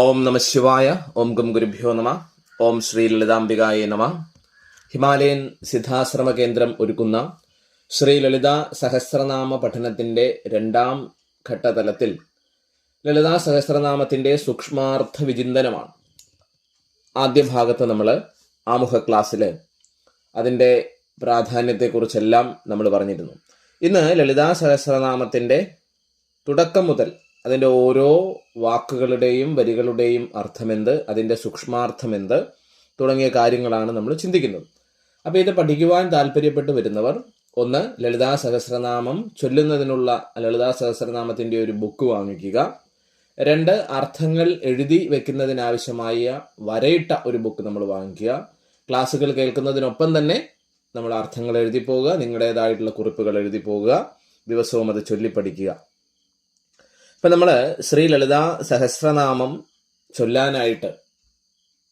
ഓം നമ ശിവായ. ഓം ഗം ഗുരുഭ്യോ നമ. ഓം ശ്രീ ലളിതാംബികായ നമ. ഹിമാലയൻ സിദ്ധാശ്രമ കേന്ദ്രം ഒരുക്കുന്ന ശ്രീ ലളിതാ സഹസ്രനാമ പഠനത്തിന്റെ രണ്ടാം ഘട്ടതലത്തിൽ ലളിതാ സഹസ്രനാമത്തിന്റെ സൂക്ഷ്മാർത്ഥ വിചിന്തനമാണ്. ആദ്യ ഭാഗത്ത് നമ്മൾ ആമുഖ ക്ലാസ്സിൽ അതിൻ്റെ പ്രാധാന്യത്തെക്കുറിച്ചെല്ലാം നമ്മൾ പറഞ്ഞിരുന്നു. ഇന്ന് ലളിതാ സഹസ്രനാമത്തിന്റെ തുടക്കം മുതൽ അതിൻ്റെ ഓരോ വാക്കുകളുടെയും വരികളുടെയും അർത്ഥമെന്ത്, അതിൻ്റെ സൂക്ഷ്മാർത്ഥമെന്ത് തുടങ്ങിയ കാര്യങ്ങളാണ് നമ്മൾ ചിന്തിക്കുന്നത്. അപ്പോൾ ഇത് പഠിക്കുവാൻ താല്പര്യപ്പെട്ട് വരുന്നവർ ഒന്ന്, ലളിതാ സഹസ്രനാമം ചൊല്ലുന്നതിനുള്ള ലളിതാ സഹസ്രനാമത്തിൻ്റെ ഒരു ബുക്ക് വാങ്ങിക്കുക. രണ്ട്, അർത്ഥങ്ങൾ എഴുതി വെക്കുന്നതിനാവശ്യമായ വരയിട്ട ഒരു ബുക്ക് നമ്മൾ വാങ്ങിക്കുക. ക്ലാസ്സുകൾ കേൾക്കുന്നതിനൊപ്പം തന്നെ നമ്മൾ അർത്ഥങ്ങൾ എഴുതി പോകുക, നിങ്ങളുടേതായിട്ടുള്ള കുറിപ്പുകൾ എഴുതി പോകുക, ദിവസവും അത് ചൊല്ലിപ്പഠിക്കുക. ഇപ്പം നമ്മൾ ശ്രീ ലളിതാ സഹസ്രനാമം ചൊല്ലാനായിട്ട്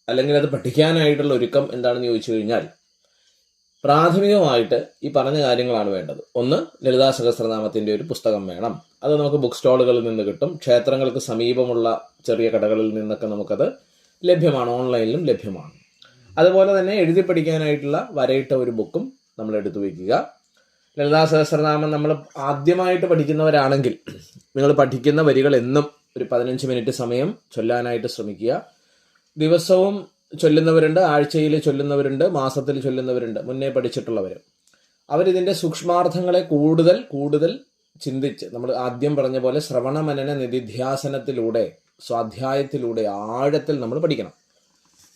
അല്ലെങ്കിൽ അത് പഠിക്കാനായിട്ടുള്ള ഒരുക്കം എന്താണെന്ന് ചോദിച്ചു കഴിഞ്ഞാൽ പ്രാഥമികമായിട്ട് ഈ പറഞ്ഞ കാര്യങ്ങളാണ് വേണ്ടത്. ഒന്ന്, ലളിതാ സഹസ്രനാമത്തിൻ്റെ ഒരു പുസ്തകം വേണം. അത് നമുക്ക് ബുക്ക് സ്റ്റോളുകളിൽ നിന്ന് കിട്ടും. ക്ഷേത്രങ്ങൾക്ക് സമീപമുള്ള ചെറിയ കടകളിൽ നിന്നൊക്കെ നമുക്കത് ലഭ്യമാണ്, ഓൺലൈനിലും ലഭ്യമാണ്. അതുപോലെ തന്നെ എഴുതി പഠിക്കാനായിട്ടുള്ള വരയിട്ട ഒരു ബുക്കും നമ്മൾ എടുത്തു വയ്ക്കുക. ലളിതാ സഹസ്രനാമം നമ്മൾ ആദ്യമായിട്ട് പഠിക്കുന്നവരാണെങ്കിൽ നിങ്ങൾ പഠിക്കുന്ന വരികൾ എന്നും ഒരു 15 മിനിറ്റ് സമയം ചൊല്ലാനായിട്ട് ശ്രമിക്കുക. ദിവസവും ചൊല്ലുന്നവരുണ്ട്, ആഴ്ചയിൽ ചൊല്ലുന്നവരുണ്ട്, മാസത്തിൽ ചൊല്ലുന്നവരുണ്ട്. മുന്നേ പഠിച്ചിട്ടുള്ളവർ അവരിതിൻ്റെ സൂക്ഷ്മാർത്ഥങ്ങളെ കൂടുതൽ കൂടുതൽ ചിന്തിച്ച്, നമ്മൾ ആദ്യം പറഞ്ഞ പോലെ ശ്രവണ മനന നിധിധ്യാസനത്തിലൂടെ, സ്വാധ്യായത്തിലൂടെ ആഴത്തിൽ നമ്മൾ പഠിക്കണം.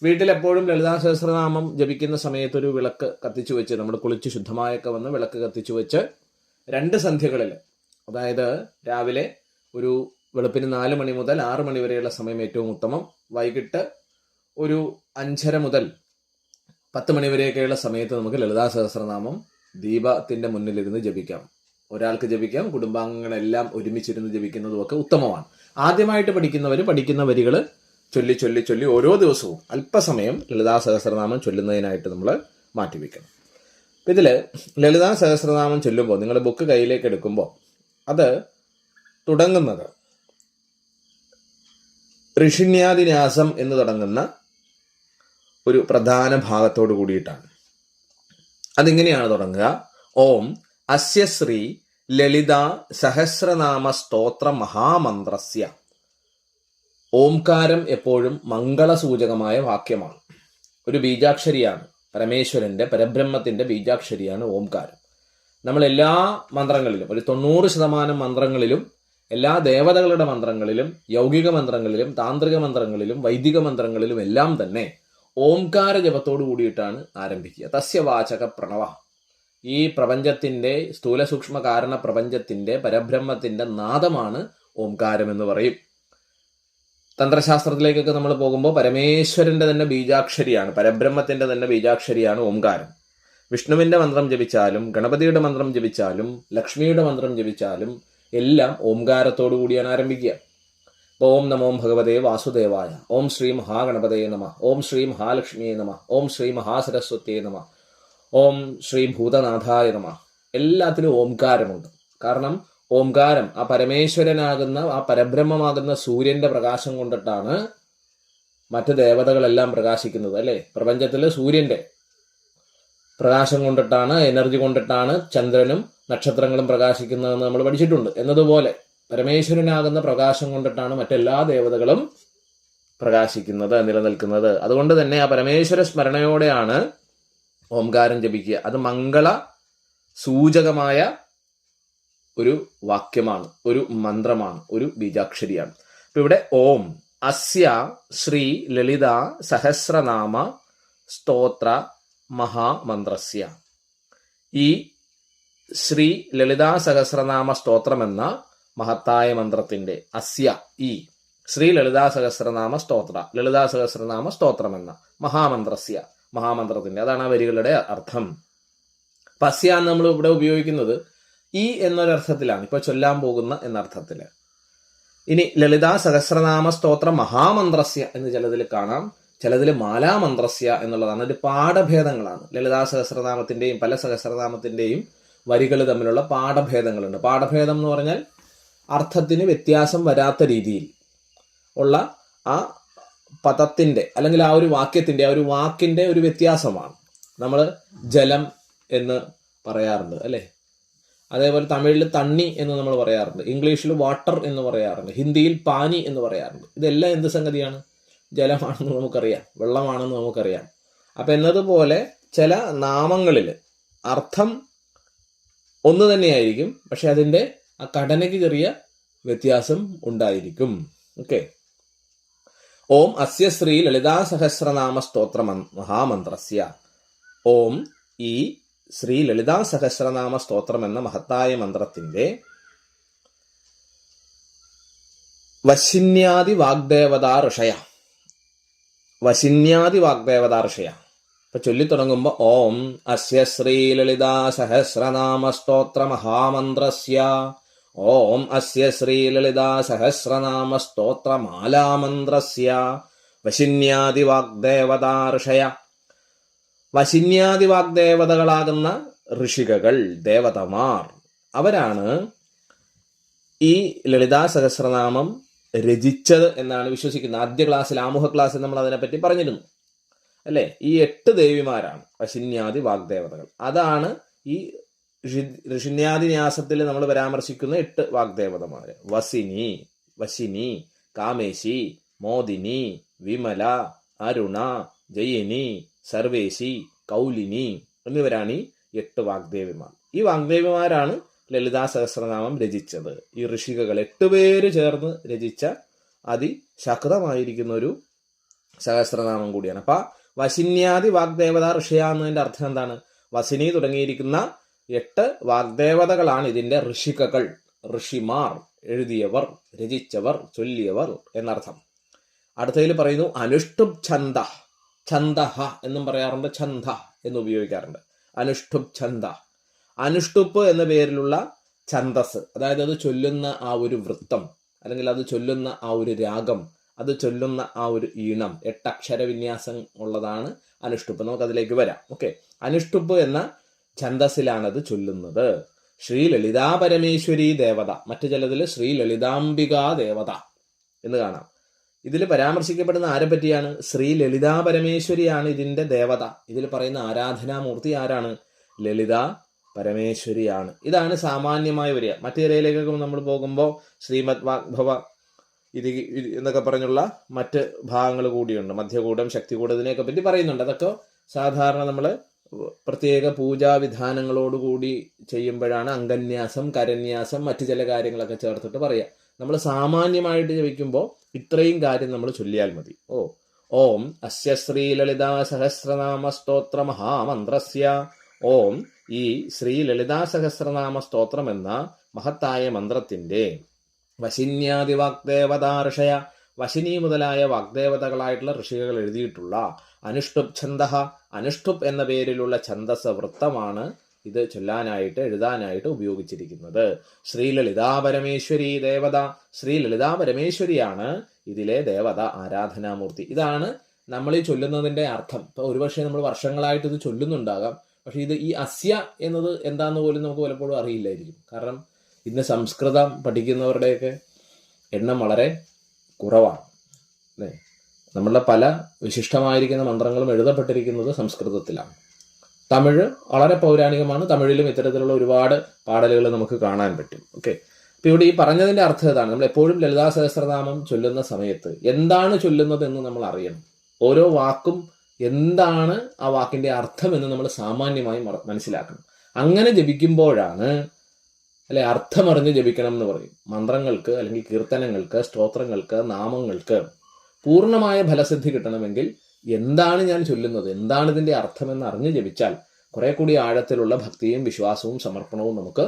വീട്ടിലെപ്പോഴും ലളിതാ സഹസ്രനാമം ജപിക്കുന്ന സമയത്ത് ഒരു വിളക്ക് കത്തിച്ചു വെച്ച്, നമ്മൾ കുളിച്ച് ശുദ്ധമായൊക്കെ വന്ന് വിളക്ക് കത്തിച്ചു വെച്ച് 2 സന്ധ്യകളിൽ, അതായത് രാവിലെ ഒരു വെളുപ്പിന് 4 മണി മുതൽ 6 മണി വരെയുള്ള സമയം ഏറ്റവും ഉത്തമം. വൈകിട്ട് ഒരു 5:30 മുതൽ 10 മണി വരെയൊക്കെയുള്ള സമയത്ത് നമുക്ക് ലളിതാ സഹസ്രനാമം ദീപത്തിന്റെ മുന്നിലിരുന്ന് ജപിക്കാം. ഒരാൾക്ക് ജപിക്കാം, കുടുംബാംഗങ്ങളെല്ലാം ഒരുമിച്ചിരുന്ന് ജപിക്കുന്നതും ഒക്കെ ഉത്തമമാണ്. ആദ്യമായിട്ട് പഠിക്കുന്നവർ പഠിക്കുന്ന വരികൾ ചൊല്ലി ചൊല്ലി ചൊല്ലി ഓരോ ദിവസവും അല്പസമയം ലളിതാ സഹസ്രനാമം ചൊല്ലുന്നതിനായിട്ട് നമ്മൾ മാറ്റിവെക്കണം. ഇതിൽ ലളിതാ സഹസ്രനാമം ചൊല്ലുമ്പോൾ നിങ്ങൾ ബുക്ക് കയ്യിലേക്ക് എടുക്കുമ്പോൾ അത് തുടങ്ങുന്നത് ഋഷിന്യാദിന്യാസം എന്ന് തുടങ്ങുന്ന ഒരു പ്രധാന ഭാഗത്തോട് കൂടിയിട്ടാണ്. അതിങ്ങനെയാണ് തുടങ്ങുക: ഓം അസ്യ ശ്രീ ലളിതാ സഹസ്രനാമ സ്തോത്ര മഹാമന്ത്രസ്യ. ഓംകാരം എപ്പോഴും മംഗളസൂചകമായ വാക്യമാണ്, ഒരു ബീജാക്ഷരിയാണ്. പരമേശ്വരന്റെ, പരബ്രഹ്മത്തിന്റെ ബീജാക്ഷരിയാണ് ഓംകാരം. നമ്മൾ എല്ലാ മന്ത്രങ്ങളിലും, ഒരു 90% മന്ത്രങ്ങളിലും, എല്ലാ ദേവതകളുടെ മന്ത്രങ്ങളിലും, യൗകിക മന്ത്രങ്ങളിലും, താന്ത്രിക മന്ത്രങ്ങളിലും, വൈദിക മന്ത്രങ്ങളിലും എല്ലാം തന്നെ ഓംകാര ജപത്തോടു കൂടിയിട്ടാണ് ആരംഭിക്കുക. തസ്യവാചക പ്രണവ. ഈ പ്രപഞ്ചത്തിന്റെ, സ്ഥൂല സൂക്ഷ്മ കാരണ പ്രപഞ്ചത്തിന്റെ, പരബ്രഹ്മത്തിന്റെ നാദമാണ് ഓംകാരം എന്ന് പറയും. തന്ത്രശാസ്ത്രത്തിലേക്കൊക്കെ നമ്മൾ പോകുമ്പോൾ പരമേശ്വരന്റെ തന്നെ ബീജാക്ഷരിയാണ്, പരബ്രഹ്മത്തിന്റെ തന്നെ ബീജാക്ഷരിയാണ് ഓംകാരം. വിഷ്ണുവിന്റെ മന്ത്രം ജപിച്ചാലും, ഗണപതിയുടെ മന്ത്രം ജപിച്ചാലും, ലക്ഷ്മിയുടെ മന്ത്രം ജപിച്ചാലും എല്ലാം ഓംകാരത്തോടു കൂടിയാണ് ആരംഭിക്കുക. ഓം നമോ ഭഗവതേ വാസുദേവായ. ഓം ശ്രീ മഹാഗണപതയെ നമ. ഓം ശ്രീ മഹാലക്ഷ്മിയെ നമ. ഓം ശ്രീ മഹാസരസ്വതിയെ നമ. ഓം ശ്രീ ഭൂതനാഥായ നമ. എല്ലാത്തിലും ഓംകാരമുണ്ട്. കാരണം ഓംകാരം ആ പരമേശ്വരനാകുന്ന, ആ പരബ്രഹ്മമാകുന്ന സൂര്യന്റെ പ്രകാശം കൊണ്ടിട്ടാണ് മറ്റ് ദേവതകളെല്ലാം പ്രകാശിക്കുന്നത്, അല്ലേ? പ്രപഞ്ചത്തില് സൂര്യന്റെ പ്രകാശം കൊണ്ടിട്ടാണ്, എനർജി കൊണ്ടിട്ടാണ് ചന്ദ്രനും നക്ഷത്രങ്ങളും പ്രകാശിക്കുന്നതെന്ന് നമ്മൾ പഠിച്ചിട്ടുണ്ട്. എന്നതുപോലെ പരമേശ്വരനാകുന്ന പ്രകാശം കൊണ്ടിട്ടാണ് മറ്റെല്ലാ ദേവതകളും പ്രകാശിക്കുന്നത്, നിലനിൽക്കുന്നത്. അതുകൊണ്ട് തന്നെ ആ പരമേശ്വര സ്മരണയോടെയാണ് ഓംകാരം ജപിക്കുക. അത് മംഗള സൂചകമായ ഒരു വാക്യമാണ്, ഒരു മന്ത്രമാണ്, ഒരു ബീജാക്ഷരിയാണ്. അപ്പൊ ഇവിടെ ഓം അസ്യ ശ്രീ ലളിതാ സഹസ്രനാമ സ്തോത്ര മഹാമന്ത്രസ്യ. ഈ ശ്രീ ലളിതാ സഹസ്രനാമ സ്തോത്രം എന്ന മഹത്തായ മന്ത്രത്തിന്റെ, അസ്യ ഈ ശ്രീ ലളിതാ സഹസ്രനാമ സ്തോത്ര, ലളിതാ സഹസ്രനാമ സ്തോത്രം എന്ന മഹാമന്ത്രസ്യ, മഹാമന്ത്രത്തിന്റെ, അതാണ് ആ വരികളുടെ അർത്ഥം. പസ്യ നമ്മൾ ഇവിടെ ഉപയോഗിക്കുന്നത് ഈ എന്നൊരർത്ഥത്തിലാണ്, ഇപ്പൊ ചൊല്ലാൻ പോകുന്ന എന്നർത്ഥത്തില്. ഇനി ലളിതാ സഹസ്രനാമ സ്തോത്ര മഹാമന്ത്രസ്യ എന്ന് ചിലതിൽ കാണാം, ചിലതിൽ മാലാമന്ത്രസ്യ എന്നുള്ളതാണ്. ഒരു പാഠഭേദങ്ങളാണ്. ലളിതാ സഹസ്രനാമത്തിന്റെയും പല സഹസ്രനാമത്തിന്റെയും വരികൾ തമ്മിലുള്ള പാഠഭേദങ്ങളുണ്ട്. പാഠഭേദം എന്ന് പറഞ്ഞാൽ അർത്ഥത്തിന് വ്യത്യാസം വരാത്ത രീതിയിൽ ഉള്ള ആ പദത്തിന്റെ അല്ലെങ്കിൽ ആ ഒരു വാക്കിന്റെ ഒരു വ്യത്യാസമാണ്. നമ്മൾ ജലം എന്ന് പറയാറുണ്ട് അല്ലേ, അതേപോലെ തമിഴിൽ തണ്ണി എന്ന് നമ്മൾ പറയാറുണ്ട്, ഇംഗ്ലീഷിൽ വാട്ടർ എന്ന് പറയാറുണ്ട്, ഹിന്ദിയിൽ പാനി എന്ന് പറയാറുണ്ട്. ഇതെല്ലാം എന്ത് സംഗതിയാണ്? ജലമാണെന്ന് നമുക്കറിയാം, വെള്ളമാണെന്ന് നമുക്കറിയാം. അപ്പം എന്നതുപോലെ ചില നാമങ്ങളിൽ അർത്ഥം ഒന്ന് തന്നെയായിരിക്കും, പക്ഷെ അതിൻ്റെ ആ ഘടനയ്ക്ക് ചെറിയ വ്യത്യാസം ഉണ്ടായിരിക്കും. ഓക്കെ. ഓം അസ്യ ശ്രീ ലളിതാ സഹസ്രനാമ സ്തോത്ര മഹാമന്ത്രസ്യ. ഓം ഈ ശ്രീ ലളിതാ സഹസ്രനാമ സ്തോത്രം എന്ന മഹത്തായ മന്ത്രത്തിന്റെ വശിന്യാദി വാഗ്ദേവതാ ഋഷയ. വശിന്യാദി വാഗ്ദേവതാ ഋഷയ. ഇപ്പൊ ചൊല്ലിത്തുടങ്ങുമ്പോ ഓം അസ്യ ശ്രീ ലളിതാ സഹസ്രനാമ സ്തോത്ര മഹാമന്ത്രസ്യ. ഓം അസ്യ ശ്രീ ലളിതാ സഹസ്രനാമ സ്തോത്ര മാലാമന്ത്രസ്യ വശിന്യാദി വാഗ്ദേവതാ ഋഷയ. വശിന്യാദി വാഗ്ദേവതകളാകുന്ന ഋഷികകൾ, ദേവതമാർ, അവരാണ് ഈ ലളിതാ സഹസ്രനാമം രചിച്ചത് എന്നാണ് വിശ്വസിക്കുന്നത്. ആദ്യ ക്ലാസ്സിൽ, ആമുഖ ക്ലാസ്സിൽ നമ്മൾ അതിനെപ്പറ്റി പറഞ്ഞിരുന്നു അല്ലെ. ഈ 8 ദേവിമാരാണ് വശിന്യാദി വാഗ്ദേവതകൾ. അതാണ് ഈ ഋഷിന്യാദി ന്യാസത്തിൽ നമ്മൾ പരാമർശിക്കുന്ന 8 വാഗ്ദേവതമാര്. വശിനി, കാമേശി, മോദിനി, വിമല, അരുണ, ജയിനി, സർവേശി, കൗലിനി എന്നിവരാണ് ഈ 8 വാഗ്ദേവിമാർ. ഈ വാഗ്ദേവിമാരാണ് ലളിതാ സഹസ്രനാമം രചിച്ചത്. ഈ ഋഷികകൾ 8 പേര് ചേർന്ന് രചിച്ച അതിശക്തമായിരിക്കുന്ന ഒരു സഹസ്രനാമം കൂടിയാണ്. അപ്പൊ വശിന്യാദി വാഗ്ദേവത ഋഷിയ എന്നതിന്റെ അർത്ഥം എന്താണ്? വസിനി തുടങ്ങിയിരിക്കുന്ന 8 വാഗ്ദേവതകളാണ് ഇതിന്റെ ഋഷികകൾ, ഋഷിമാർ, എഴുതിയവർ, രചിച്ചവർ, ചൊല്ലിയവർ എന്നർത്ഥം. അടുത്തതിൽ പറയുന്നു അനുഷ്ടുപ് ഛന്ദ. ഛന്ദഹ എന്നും പറയാറുണ്ട്, ഛന്ദ എന്ന് ഉപയോഗിക്കാറുണ്ട്. അനുഷ്ടുപ് ഛന്ദ. അനുഷ്ടുപ്പ് എന്ന പേരിലുള്ള ഛന്ദസ്, അതായത് അത് ചൊല്ലുന്ന ആ ഒരു വൃത്തം, അല്ലെങ്കിൽ അത് ചൊല്ലുന്ന ആ ഒരു രാഗം, അത് ചൊല്ലുന്ന ആ ഒരു ഈണം, 8 അക്ഷര വിന്യാസം ഉള്ളതാണ് അനുഷ്ടുപ്പ്. നമുക്കതിലേക്ക് വരാം. ഓക്കെ. അനുഷ്ടുപ്പ് എന്ന ഛന്ദസിലാണ് അത് ചൊല്ലുന്നത്. ശ്രീ ലളിതാ പരമേശ്വരി ദേവത. മറ്റു ചിലതിൽ ശ്രീ ലളിതാംബികാ ദേവത എന്ന് കാണാം. ഇതിൽ പരാമർശിക്കപ്പെടുന്ന ആരെ പറ്റിയാണ്? ശ്രീ ലളിതാ പരമേശ്വരിയാണ് ഇതിന്റെ ദേവത. ഇതിൽ പറയുന്ന ആരാധനാമൂർത്തി ആരാണ്? ലളിതാ പരമേശ്വരിയാണ്. ഇതാണ് സാമാന്യമായി വരിക. മറ്റു ചിലയിലേക്കൊക്കെ നമ്മൾ പോകുമ്പോൾ ശ്രീമദ് വാഗ്ഭവ ഇത് എന്നൊക്കെ പറഞ്ഞുള്ള മറ്റ് ഭാഗങ്ങൾ കൂടിയുണ്ട്. മധ്യകൂടം, ശക്തികൂടം, ഇതിനെയൊക്കെ പറ്റി പറയുന്നുണ്ട്. അതൊക്കെ സാധാരണ നമ്മൾ പ്രത്യേക പൂജാവിധാനങ്ങളോടുകൂടി ചെയ്യുമ്പോഴാണ് അംഗന്യാസം, കരന്യാസം, മറ്റു ചില കാര്യങ്ങളൊക്കെ ചേർത്തിട്ട് പറയുക. നമ്മൾ സാമാന്യമായിട്ട് ജപിക്കുമ്പോൾ ഇത്രയും കാര്യം നമ്മൾ ചൊല്ലിയാൽ മതി. ഓം അസ്യ ശ്രീ ലളിതാ സഹസ്രനാമ സ്തോത്ര മഹാമന്ത്രസ്യ. ഓം ഈ ശ്രീ ലളിതാ സഹസ്രനാമ സ്തോത്രം എന്ന മഹത്തായ മന്ത്രത്തിന്റെ വശിന്യാദി വാഗ്ദേവതാ ഋഷയ. വശിനി മുതലായ വാഗ്ദേവതകളായിട്ടുള്ള ഋഷികൾ എഴുതിയിട്ടുള്ള അനുഷ്ടുപ് ഛന്ദഹ. അനുഷ്ടുപ് എന്ന പേരിലുള്ള ഛന്ദസ് വൃത്തമാണ് ഇത് ചൊല്ലാനായിട്ട്, എഴുതാനായിട്ട് ഉപയോഗിച്ചിരിക്കുന്നത്. ശ്രീ ലളിതാ പരമേശ്വരി ദേവത. ശ്രീ ലളിതാ പരമേശ്വരിയാണ് ഇതിലെ ദേവത, ആരാധനാമൂർത്തി. ഇതാണ് നമ്മൾ ഈ ചൊല്ലുന്നതിന്റെ അർത്ഥം. ഇപ്പൊ ഒരുപക്ഷെ നമ്മൾ വർഷങ്ങളായിട്ട് ഇത് ചൊല്ലുന്നുണ്ടാകാം, പക്ഷെ ഇത് ഈ അസ്യ എന്നത് എന്താന്ന് പോലും നമുക്ക് പലപ്പോഴും അറിയില്ലായിരിക്കും. കാരണം ഇന്ന് സംസ്കൃതം പഠിക്കുന്നവരുടെയൊക്കെ എണ്ണം വളരെ കുറവാണ് അല്ലേ. നമ്മളുടെ പല വിശിഷ്ടമായിരിക്കുന്ന മന്ത്രങ്ങളും എഴുതപ്പെട്ടിരിക്കുന്നത് സംസ്കൃതത്തിലാണ്. തമിഴ് വളരെ പൗരാണികമാണ്. തമിഴിലും ഇത്തരത്തിലുള്ള ഒരുപാട് പാടലുകൾ നമുക്ക് കാണാൻ പറ്റും. ഓക്കെ. അപ്പൊ ഇവിടെ ഈ പറഞ്ഞതിന്റെ അർത്ഥം ഇതാണ്. നമ്മൾ എപ്പോഴും ലളിതാ സഹസ്രനാമം ചൊല്ലുന്ന സമയത്ത് എന്താണ് ചൊല്ലുന്നത് എന്ന് നമ്മൾ അറിയണം. ഓരോ വാക്കും എന്താണ് ആ വാക്കിന്റെ അർത്ഥം എന്ന് നമ്മൾ സാമാന്യമായി മനസ്സിലാക്കണം. അങ്ങനെ ജപിക്കുമ്പോഴാണ് അല്ലെ, അർത്ഥമറിഞ്ഞ് ജപിക്കണം എന്ന് പറയും. മന്ത്രങ്ങൾക്ക് അല്ലെങ്കിൽ കീർത്തനങ്ങൾക്ക്, സ്തോത്രങ്ങൾക്ക്, നാമങ്ങൾക്ക് പൂർണ്ണമായ ഫലസിദ്ധി കിട്ടണമെങ്കിൽ എന്താണ് ഞാൻ ചൊല്ലുന്നത്, എന്താണ് ഇതിന്റെ അർത്ഥമെന്ന് അറിഞ്ഞ് ജപിച്ചാൽ കുറെ കൂടി ആഴത്തിലുള്ള ഭക്തിയും വിശ്വാസവും സമർപ്പണവും നമുക്ക്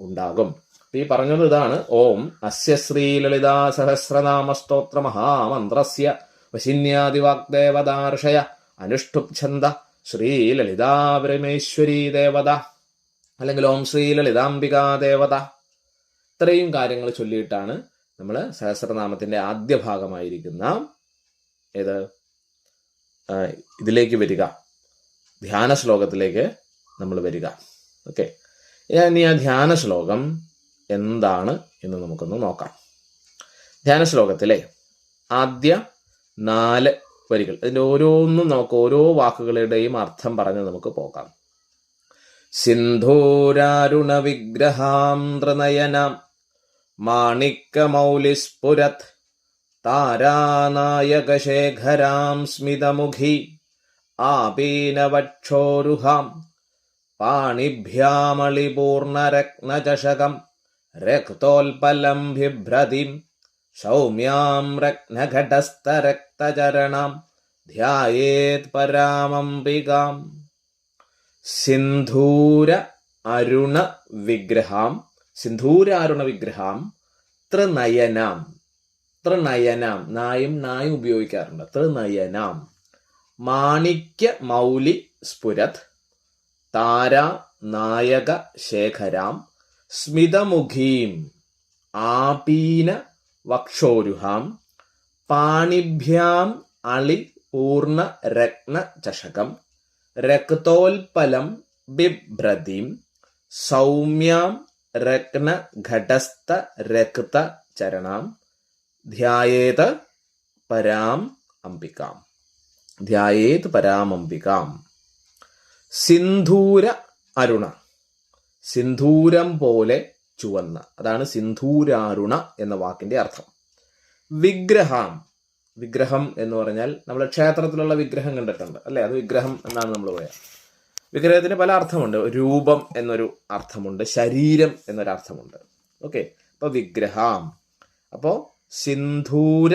ഉണ്ടാകും. ഈ പറഞ്ഞത് ഇതാണ്. ഓം അസ്യ ശ്രീ ലളിതാ സഹസ്രനാമ സ്തോത്ര മഹാമന്ത്രസ്യ വശിന്യാദി വാഗ്ദേവതാ ഋഷയ അനുഷ്ടുപ് ഛന്ദ ശ്രീ ലളിതാ പരമേശ്വരി ദേവത, അല്ലെങ്കിൽ ഓം ശ്രീ ലളിതാംബികാ ദേവത. ഇത്രയും കാര്യങ്ങൾ ചൊല്ലിയിട്ടാണ് നമ്മൾ സഹസ്രനാമത്തിന്റെ ആദ്യ ഭാഗമായിരിക്കുന്ന ഇതിലേക്ക് വരിക, ധ്യാന ശ്ലോകത്തിലേക്ക് നമ്മൾ വരിക. ഓക്കെ. ഇനി ആ ധ്യാന ശ്ലോകം എന്താണ് എന്ന് നമുക്കൊന്ന് നോക്കാം. ധ്യാന ശ്ലോകത്തിലെ ആദ്യ 4 വരികൾ. ഇതിൻ്റെ ഓരോന്നും നമുക്ക് ഓരോ വാക്കുകളുടെയും അർത്ഥം പറഞ്ഞ് നമുക്ക് പോകാം. സിന്ധൂരാരുണ വിഗ്രഹാം ത്രിനയനാം മാണിക്യമൗലിസ്ഫുരത് താരാനായകശേഖരാം സ്മിതമുഖി ആപീനവക്ഷോരുഹാം പാണിഭ്യാമളിപൂർണരത്നചഷകം രക്തോൽപലം ബിഭ്രതിം സൗമ്യാം രത്നഘടസ്ഥരക്തചരണാം ധ്യായേത് പരാമംബികാം. സിന്ധൂര അരുണ വിഗ്രഹാം, സിന്ധൂരാരുണ വിഗ്രഹാം ത്രിനയനാം, ത്രിനയനാം, നായും ഉപയോഗിക്കാറുണ്ട്. ത്രിനയനാം മാണിക്യ മൗലി സ്ഫുരത് താരാ നായക ശേഖരാം സ്മിതമുഖീം ആപീന വക്ഷോരുഹാം പാണിഭ്യാം അളി പൂർണ്ണ രത്ന ചഷകം രക്തോൽപലം ബിഭ്രതിം സൗമ്യാം രത്നഘടസ്ഥ രക്ത ചരണാം ധ്യായേത് പരാം അംബികാം. ധ്യായേത് പരാമംബികാം. സിന്ധൂര അരുണ, സിന്ധൂരം പോലെ ചുവന്ന, അതാണ് സിന്ധൂരാരുണ എന്ന വാക്കിന്റെ അർത്ഥം. വിഗ്രഹാം, വിഗ്രഹം എന്ന് പറഞ്ഞാൽ നമ്മൾ ക്ഷേത്രത്തിലുള്ള വിഗ്രഹം കണ്ടിട്ടുണ്ട് അല്ലെ, അത് വിഗ്രഹം എന്നാണ് നമ്മൾ പറയാം. വിഗ്രഹത്തിന് പല അർത്ഥമുണ്ട്. രൂപം എന്നൊരു അർത്ഥമുണ്ട്, ശരീരം എന്നൊരർത്ഥമുണ്ട്. ഓക്കെ, അപ്പൊ വിഗ്രഹാം, അപ്പോ സിന്ധൂര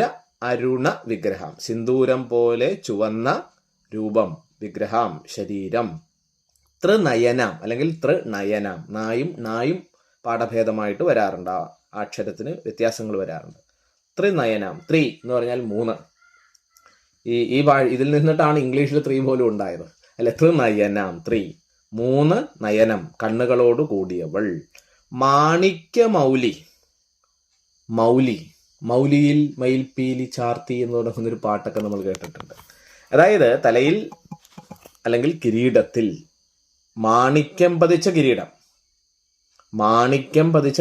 അരുണ വിഗ്രഹം, സിന്ധൂരം പോലെ ചുവന്ന രൂപം, വിഗ്രഹം ശരീരം. ത്രിനയനാം അല്ലെങ്കിൽ ത്രിനയനാം, നായും പാഠഭേദമായിട്ട് വരാറുണ്ട്, ആ അക്ഷരത്തിന് വ്യത്യാസങ്ങൾ വരാറുണ്ട്. ത്രിനയനാം, ത്രീ എന്ന് പറഞ്ഞാൽ 3. ഇതിൽ നിന്നിട്ടാണ് ഇംഗ്ലീഷിൽ 3 പോലും ഉണ്ടായത് അല്ലെ. ത്രിനയനാം, 3, 3 നയനം, കണ്ണുകളോട് കൂടിയവൾ. മാണിക്യ മൗലി, മൗലിയിൽ മയിൽപ്പീലി ചാർത്തി എന്ന് തുടങ്ങുന്നൊരു പാട്ടൊക്കെ നമ്മൾ കേട്ടിട്ടുണ്ട്. അതായത് തലയിൽ അല്ലെങ്കിൽ കിരീടത്തിൽ മാണിക്യം പതിച്ച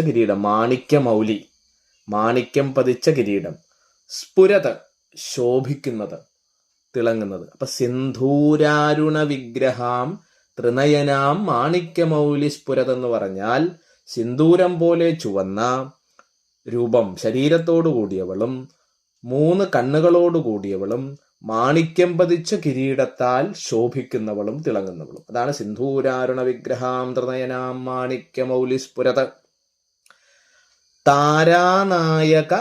കിരീടം, മാണിക്യമൗലി, മാണിക്യം പതിച്ച കിരീടം. സ്ഫുരത് ശോഭിക്കുന്നത്, തിളങ്ങുന്നത്. അപ്പൊ സിന്ധൂരാരുണ വിഗ്രഹാം ത്രിനയനാം മാണിക്യമൗലി സ്ഫുരത് എന്ന് പറഞ്ഞാൽ സിന്ദൂരം പോലെ ചുവന്ന രൂപം, ശരീരത്തോടു കൂടിയവളും 3 കണ്ണുകളോട് കൂടിയവളും മാണിക്യം പതിച്ച കിരീടത്താൽ ശോഭിക്കുന്നവളും തിളങ്ങുന്നവളും. അതാണ് സിന്ധൂരാരുണ വിഗ്രഹാം ത്രിനയനാം മാണിക്യമൗലി സ്ഫുരത്. താരാനായക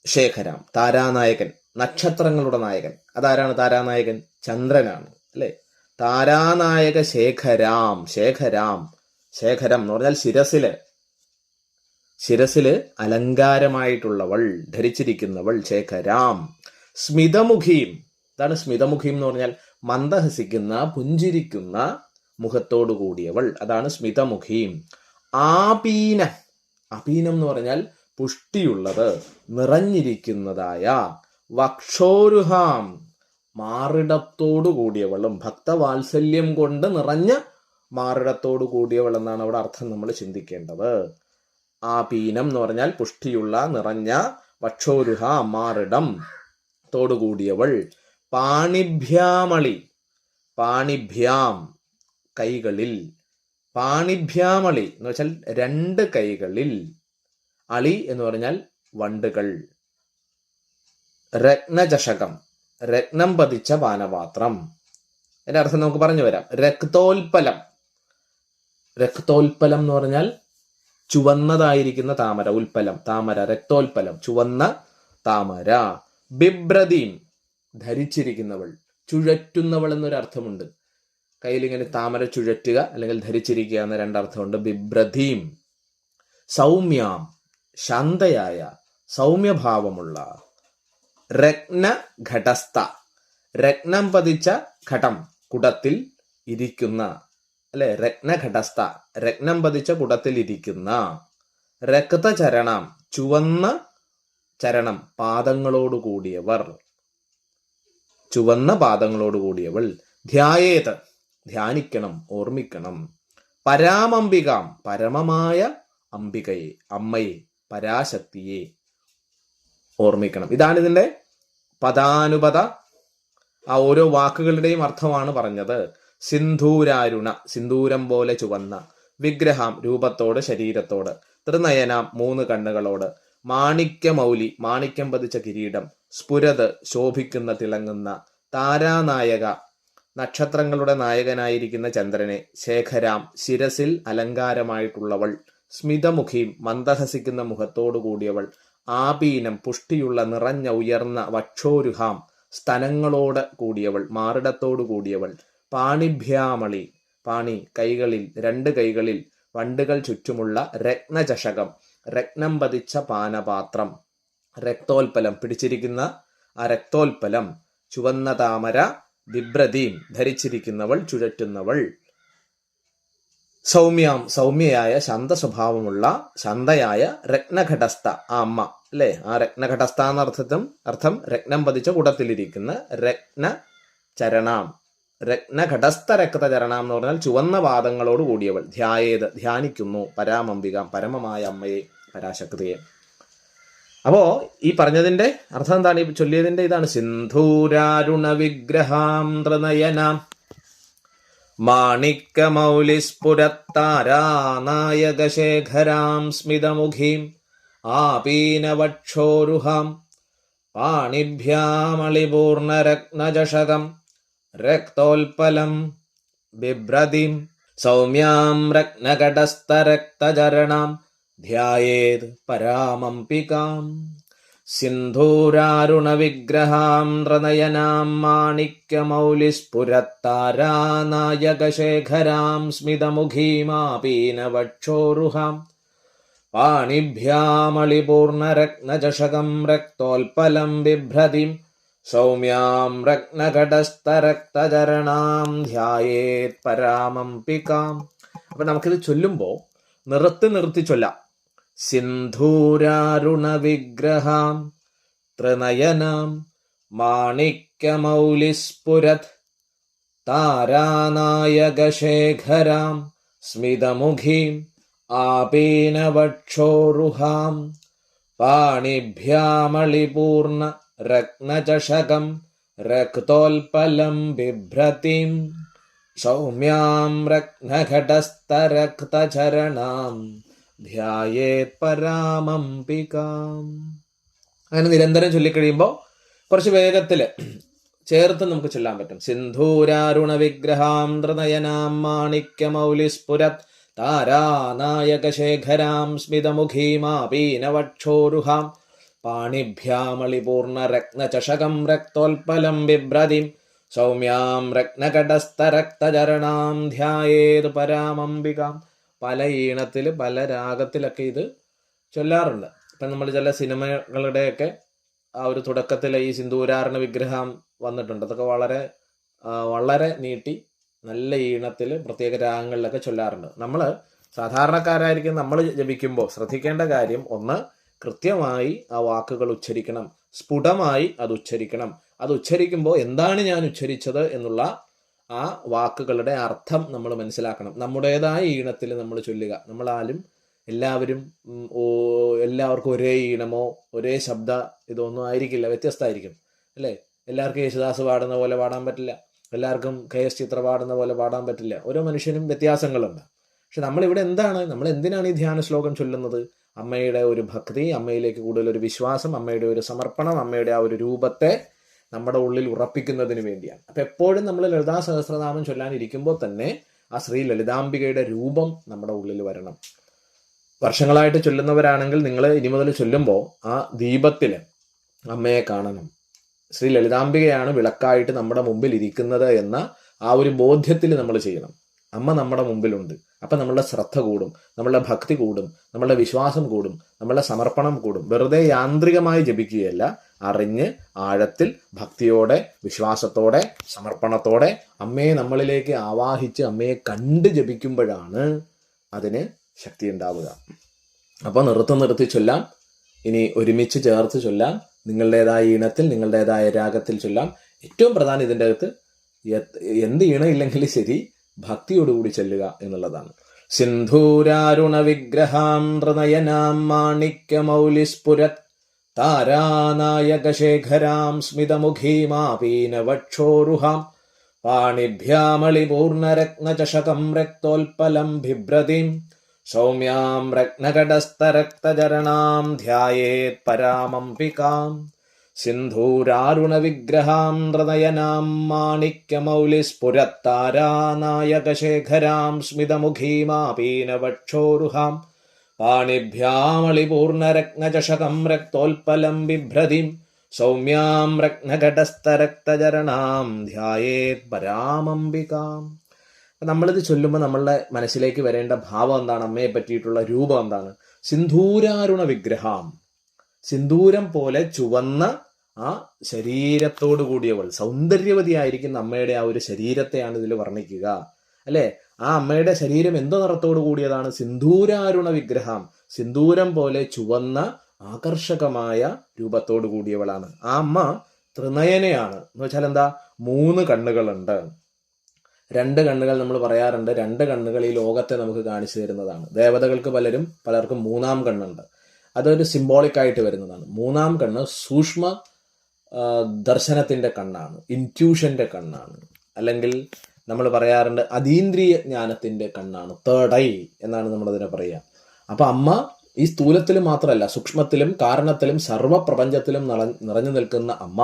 ശേഖരാം, താരാനായകൻ, നക്ഷത്രങ്ങളുടെ നായകൻ. അതാരാണ് താരാനായകൻ? ചന്ദ്രനാണ് അല്ലെ. താരാനായക ശേഖരാം, ശേഖരം എന്ന് പറഞ്ഞാൽ ശിരസില് അലങ്കാരമായിട്ടുള്ളവൾ, ധരിച്ചിരിക്കുന്നവൾ, ശേഖരാം. സ്മിതമുഖീം, അതാണ് സ്മിതമുഖീം എന്ന് പറഞ്ഞാൽ മന്ദഹസിക്കുന്ന, പുഞ്ചിരിക്കുന്ന മുഖത്തോടു കൂടിയവൾ, അതാണ് സ്മിതമുഖീം. ആപീനം എന്ന് പറഞ്ഞാൽ പുഷ്ടിയുള്ളത്, നിറഞ്ഞിരിക്കുന്നതായ. വക്ഷോരുഹാം, മാറിടത്തോടു കൂടിയവളും, ഭക്തവാത്സല്യം കൊണ്ട് നിറഞ്ഞ മാറിടത്തോടു കൂടിയവൾ എന്നാണ് അവിടെ അർത്ഥം നമ്മൾ ചിന്തിക്കേണ്ടത്. ആപീനം എന്ന് പറഞ്ഞാൽ പുഷ്ടിയുള്ള, നിറഞ്ഞ. വക്ഷോരുഹ മാറിടം തോടുകൂടിയവൾ. പാണിഭ്യാം കൈകളിൽ, പാണിഭ്യാമളി എന്ന് വെച്ചാൽ 2 കൈകളിൽ. അളി എന്ന് പറഞ്ഞാൽ വണ്ടുകൾ. രത്നചഷകം, രത്നം പതിച്ച പാനപാത്രം. അതിന്റെ അർത്ഥം നമുക്ക് പറഞ്ഞു വരാം. രക്തോൽപലം എന്ന് പറഞ്ഞാൽ ചുവന്നതായിരിക്കുന്ന താമര. ഉൽപ്പലം താമര, രക്തോൽപലം ചുവന്ന താമര. ബിഭ്രതീം ധരിച്ചിരിക്കുന്നവൾ, ചുഴറ്റുന്നവൾ എന്നൊരർത്ഥമുണ്ട്. കയ്യിൽ ഇങ്ങനെ താമര ചുഴറ്റുക അല്ലെങ്കിൽ ധരിച്ചിരിക്കുക എന്ന 2 അർത്ഥമുണ്ട്. ബിഭ്രതീം. സൗമ്യാം, ശാന്തയായ, സൗമ്യഭാവമുള്ള. രത്നഘടസ്ഥ, രത്നം പതിച്ച ഘടം, കുടത്തിൽ ഇരിക്കുന്ന അല്ലെ. രത്നഘടസ്ഥ, രത്നം പതിച്ച കുടത്തിൽ ഇരിക്കുന്ന. രക്തചരണം, ചുവന്ന ചരണം, പാദങ്ങളോട് കൂടിയവർ, ചുവന്ന പാദങ്ങളോട് കൂടിയവൾ. ധ്യായേത്, ധ്യാനിക്കണം, ഓർമ്മിക്കണം. പരാമംബികാം, പരമമായ അംബികയെ, അമ്മയെ, പരാശക്തിയെ ഓർമ്മിക്കണം. ഇതാണ് ഇതിന്റെ പദാനുപത ആ ഓരോ വാക്കുകളുടെയും അർത്ഥമാണ് പറഞ്ഞത്. സിന്ധൂരാരുണ സിന്ദൂരം പോലെ ചുവന്ന, വിഗ്രഹം രൂപത്തോട് ശരീരത്തോട്, ത്രിനയനാം 3 കണ്ണുകളോട്, മാണിക്യമൗലി മാണിക്യം പതിച്ച കിരീടം, സ്ഫുരത് ശോഭിക്കുന്ന തിളങ്ങുന്ന, താരാനായക നക്ഷത്രങ്ങളുടെ നായകനായിരിക്കുന്ന ചന്ദ്രനെ, ശേഖരാം ശിരസിൽ അലങ്കാരമായിട്ടുള്ളവൾ, സ്മിതമുഖിയും മന്ദഹസിക്കുന്ന മുഖത്തോടു കൂടിയവൾ, ആപീനം പുഷ്ടിയുള്ള നിറഞ്ഞ ഉയർന്ന വക്ഷോരുഹാം സ്തനങ്ങളോട് കൂടിയവൾ, മാറിടത്തോടു കൂടിയവൾ, പാണിഭ്യാമളി പാണി കൈകളിൽ 2 കൈകളിൽ വണ്ടുകൾ ചുറ്റുമുള്ള, രത്നചഷകം രത്നം പതിച്ച പാനപാത്രം, രക്തോൽപ്പലം പിടിച്ചിരിക്കുന്ന ആ രക്തോൽപ്പലം, ചുവന്ന താമര, ബിഭ്രതീം ധരിച്ചിരിക്കുന്നവൾ ചുഴറ്റുന്നവൾ, സൗമ്യാം സൗമ്യയായ ശാന്ത സ്വഭാവമുള്ള ശാന്തയായ രത്നഘടസ്ഥ ആ അമ്മ അല്ലെ. ആ രത്നഘടസ്ഥ എന്ന അർത്ഥം രത്നം പതിച്ച കുടത്തിലിരിക്കുന്ന രത്നചരണാം, രത്നഘടസ്ഥ രക്തചരണാം എന്ന് പറഞ്ഞാൽ ചുവന്ന പാദങ്ങളോട് കൂടിയവൾ, ധ്യായേത് ധ്യാനിക്കുന്നു, പരാമംബിക പരമമായ അമ്മയെ പരാശക്തിയെ. അപ്പോ ഈ പറഞ്ഞതിന്റെ അർത്ഥം എന്താണ്? ഈ ചൊല്ലിയതിന്റെ ഇതാണ്. സിന്ധൂരാരുണ വിഗ്രഹാം ത്രിനയനാം മാണിക്യമൗലിസ്ഫുരത്താരാനായകശേഖരാം സ്മിതമുഖീം ആപീനവക്ഷോരുഹാം പാണിഭ്യാമളിപൂർണരത്നജഷകം രക്തോൽപ്പലം ബിഭ്രതിം സൗമ്യാം രത്നകടസ്ഥരക്തചരണാം ധ്യായേത് പരാമംപികാം. സിന്ധൂരാരുണ വിഗ്രഹാം ത്രിനയനാം മാണിക്യമൗലിസ്ഫുരത്താരാനായകശേഖരാം സ്മിതമുഖീമാപീനവക്ഷോരുഹാം പാണിഭ്യാമളിപൂർണരത്നജഷകം രക്തോൽപ്പലം ബിഭ്രതിം സൗമ്യാം രത്നകടസ്ഥരക്തചരണാം ധ്യായേത് പരാമംപികാം. അപ്പൊ നമുക്കിത് ചൊല്ലുമ്പോ നിർത്തി ചൊല്ലാം. സിന്ധൂരാരുണ വിഗ്രഹാം ത്രിനയനാം മാണിക്യമൗലിസ്ഫുരത് താരാനായകശേഖരാം സ്മിതമുഖീം ആപീനവക്ഷോരുഹാം പാണിഭ്യാമളിപൂർണ രത്നചഷകം രക്തോൽപ്പലം ബിഭ്രതിം സൗമ്യാം രത്നഘടസ്ഥരക്തചരണാം ധ്യായേത് പരാമംപികാം. അങ്ങനെ നിരന്തരം ചൊല്ലിക്കഴിയുമ്പോൾ കുറച്ച് വേഗത്തില് ചേർത്ത് നമുക്ക് ചൊല്ലാൻ പറ്റും. സിന്ധൂരാരുണ വിഗ്രഹാം ത്രിനയനാം മാണിക്യമൗലിസ്ഫുരത് താരാനായകശേഖരാം സ്മിതമുഖീമാപീനവക്ഷോരുഹാം പാണിഭ്യാമളിപൂർണ രത്നചഷകം രക്തോൽപ്പലം ബിഭ്രതിം സൗമ്യാം രത്നകടസ്ഥരക്തചരണാം ധ്യായേത് പരാമംബികാം. പല ഈണത്തിൽ പല രാഗത്തിലൊക്കെ ഇത് ചൊല്ലാറുണ്ട്. ഇപ്പം നമ്മൾ ചില സിനിമകളുടെയൊക്കെ ആ ഒരു തുടക്കത്തിൽ ഈ സിന്ധൂരാരുണ വിഗ്രഹം വന്നിട്ടുണ്ട്. അതൊക്കെ വളരെ വളരെ നീട്ടി നല്ല ഈണത്തിൽ പ്രത്യേക രാഗങ്ങളിലൊക്കെ ചൊല്ലാറുണ്ട്. നമ്മൾ സാധാരണക്കാരായിരിക്കും നമ്മൾ ജപിക്കുമ്പോൾ ശ്രദ്ധിക്കേണ്ട കാര്യം, ഒന്ന് കൃത്യമായി ആ വാക്കുകൾ ഉച്ചരിക്കണം, സ്ഫുടമായി അത് ഉച്ചരിക്കണം. അത് ഉച്ചരിക്കുമ്പോൾ എന്താണ് ഞാൻ ഉച്ചരിച്ചത് എന്നുള്ള ആ വാക്കുകളുടെ അർത്ഥം നമ്മൾ മനസ്സിലാക്കണം. നമ്മുടേതായ ഈണത്തിൽ നമ്മൾ ചൊല്ലുക. നമ്മളാരും എല്ലാവർക്കും ഒരേ ഈണമോ ഒരേ ശബ്ദ ഇതൊന്നും ആയിരിക്കില്ല, വ്യത്യസ്തമായിരിക്കും അല്ലേ. എല്ലാവർക്കും യേശുദാസ് പാടുന്ന പോലെ പാടാൻ പറ്റില്ല, എല്ലാവർക്കും KS ചിത്ര പാടുന്ന പോലെ പാടാൻ പറ്റില്ല. ഓരോ മനുഷ്യനും വ്യത്യാസങ്ങളുണ്ട്. പക്ഷെ നമ്മളിവിടെ നമ്മൾ എന്തിനാണ് ഈ ധ്യാന ശ്ലോകം ചൊല്ലുന്നത്? അമ്മയുടെ ഒരു ഭക്തി, അമ്മയിലേക്ക് കൂടുതൽ ഒരു വിശ്വാസം, അമ്മയുടെ ഒരു സമർപ്പണം, അമ്മയുടെ ആ ഒരു രൂപത്തെ നമ്മുടെ ഉള്ളിൽ ഉറപ്പിക്കുന്നതിന് വേണ്ടിയാണ്. അപ്പൊ എപ്പോഴും നമ്മൾ ലളിതാ സഹസ്രനാമം ചൊല്ലാനിരിക്കുമ്പോൾ തന്നെ ആ ശ്രീ ലളിതാംബികയുടെ രൂപം നമ്മുടെ ഉള്ളിൽ വരണം. വർഷങ്ങളായിട്ട് ചൊല്ലുന്നവരാണെങ്കിൽ നിങ്ങൾ ഇനി മുതൽ ചൊല്ലുമ്പോൾ ആ ദീപത്തില് അമ്മയെ കാണണം. ശ്രീ ലളിതാംബികയാണ് വിളക്കായിട്ട് നമ്മുടെ മുമ്പിൽ ഇരിക്കുന്നത് എന്ന ആ ഒരു ബോധ്യത്തിൽ നമ്മൾ ചെയ്യണം. അമ്മ നമ്മുടെ മുമ്പിലുണ്ട്. അപ്പൊ നമ്മളുടെ ശ്രദ്ധ കൂടും, നമ്മളുടെ ഭക്തി കൂടും, നമ്മളുടെ വിശ്വാസം കൂടും, നമ്മളുടെ സമർപ്പണം കൂടും. വെറുതെ യാന്ത്രികമായി ജപിക്കുകയല്ല, അറിഞ്ഞ് ആഴത്തിൽ ഭക്തിയോടെ വിശ്വാസത്തോടെ സമർപ്പണത്തോടെ അമ്മയെ നമ്മളിലേക്ക് ആവാഹിച്ച് അമ്മയെ കണ്ട് ജപിക്കുമ്പോഴാണ് അതിന് ശക്തി ഉണ്ടാവുക. അപ്പോൾ നിർത്തി ചൊല്ലാം. ഇനി ഒരുമിച്ച് ചേർത്ത് ചൊല്ലാം. നിങ്ങളുടേതായ ഈണത്തിൽ നിങ്ങളുടേതായ രാഗത്തിൽ ചൊല്ലാം. ഏറ്റവും പ്രധാനം ഇതിൻ്റെ അകത്ത് എന്ത് ഈണമില്ലെങ്കിൽ ശരി ഭക്തിയോടുകൂടി ചെല്ലുക എന്നുള്ളതാണ്. സിന്ധൂരാരുണ വിഗ്രഹാം ത്രിനയനാം മാണിക്യമൗലിസ്ഫുരത് താരാനായകശേഖരാം സ്മിതമുഖീമാപീനവക്ഷോരുഹാം പാണിഭ്യാമളിപൂർണരത്നചഷകം രക്തോൽപലം ബിഭ്രതിം സൗമ്യാം രത്നകടസ്ഥരക്തചരണാം ധ്യായേത് പരാമംബികാം സിന്ധൂരാരുണവിഗ്രഹാം ഹൃദയനാം മാണിക്യമൗലിസ്ഫുരത്താരാനായകശേഖരാം സ്മിതമുഖീമാപീനവക്ഷോരുഹാം പാണിഭ്യാമളിപൂർണരത്നചഷകം രക്തോൽപലം ബിഭ്രതിം സൗമ്യാം രത്നഘടസ്ഥരക്തചരണാം ധ്യായേത് പരാമംബികാം. നമ്മളിത് ചൊല്ലുമ്പോൾ നമ്മളുടെ മനസ്സിലേക്ക് വരേണ്ട ഭാവം എന്താണ്? അമ്മയെ പറ്റിയിട്ടുള്ള രൂപം എന്താണ്? സിന്ധൂരാരുണ വിഗ്രഹാം, സിന്ദൂരം പോലെ ചുവന്ന ആ ശരീരത്തോടു കൂടിയവൾ, സൗന്ദര്യവതിയായിരിക്കുന്ന അമ്മയുടെ ആ ഒരു ശരീരത്തെയാണ് ഇതിൽ വർണ്ണിക്കുക, അല്ലെ? ആ അമ്മയുടെ ശരീരം എന്തോ നിറത്തോടു കൂടിയതാണ്? സിന്ധൂരാരുണ വിഗ്രഹം, സിന്ദൂരം പോലെ ചുവന്ന ആകർഷകമായ രൂപത്തോടു കൂടിയവളാണ്. ആ അമ്മ ത്രിനയനയാണ്. എന്ന് വെച്ചാൽ എന്താ? 3 കണ്ണുകളുണ്ട്. 2 കണ്ണുകൾ നമ്മൾ പറയാറുണ്ട്. 2 കണ്ണുകൾ ഈ ലോകത്തെ നമുക്ക് കാണിച്ചു തരുന്നതാണ്. ദേവതകൾക്ക് പലർക്കും 3-ാം കണ്ണുണ്ട്. അതൊരു സിംബോളിക് ആയിട്ട് വരുന്നതാണ്. 3-ാം കണ്ണ് സൂക്ഷ്മ ദർശനത്തിന്റെ കണ്ണാണ്, ഇൻറ്റ്യൂഷന്റെ കണ്ണാണ്, അല്ലെങ്കിൽ നമ്മൾ പറയാറുണ്ട് അതീന്ദ്രിയ ജ്ഞാനത്തിന്റെ കണ്ണാണ്, തേർഡ് ഐ എന്നാണ് നമ്മളതിനെ പറയുക. അപ്പൊ അമ്മ ഈ സ്ഥൂലത്തിലും മാത്രമല്ല, സൂക്ഷ്മത്തിലും കാരണത്തിലും സർവപ്രപഞ്ചത്തിലും നിറഞ്ഞു നിൽക്കുന്ന അമ്മ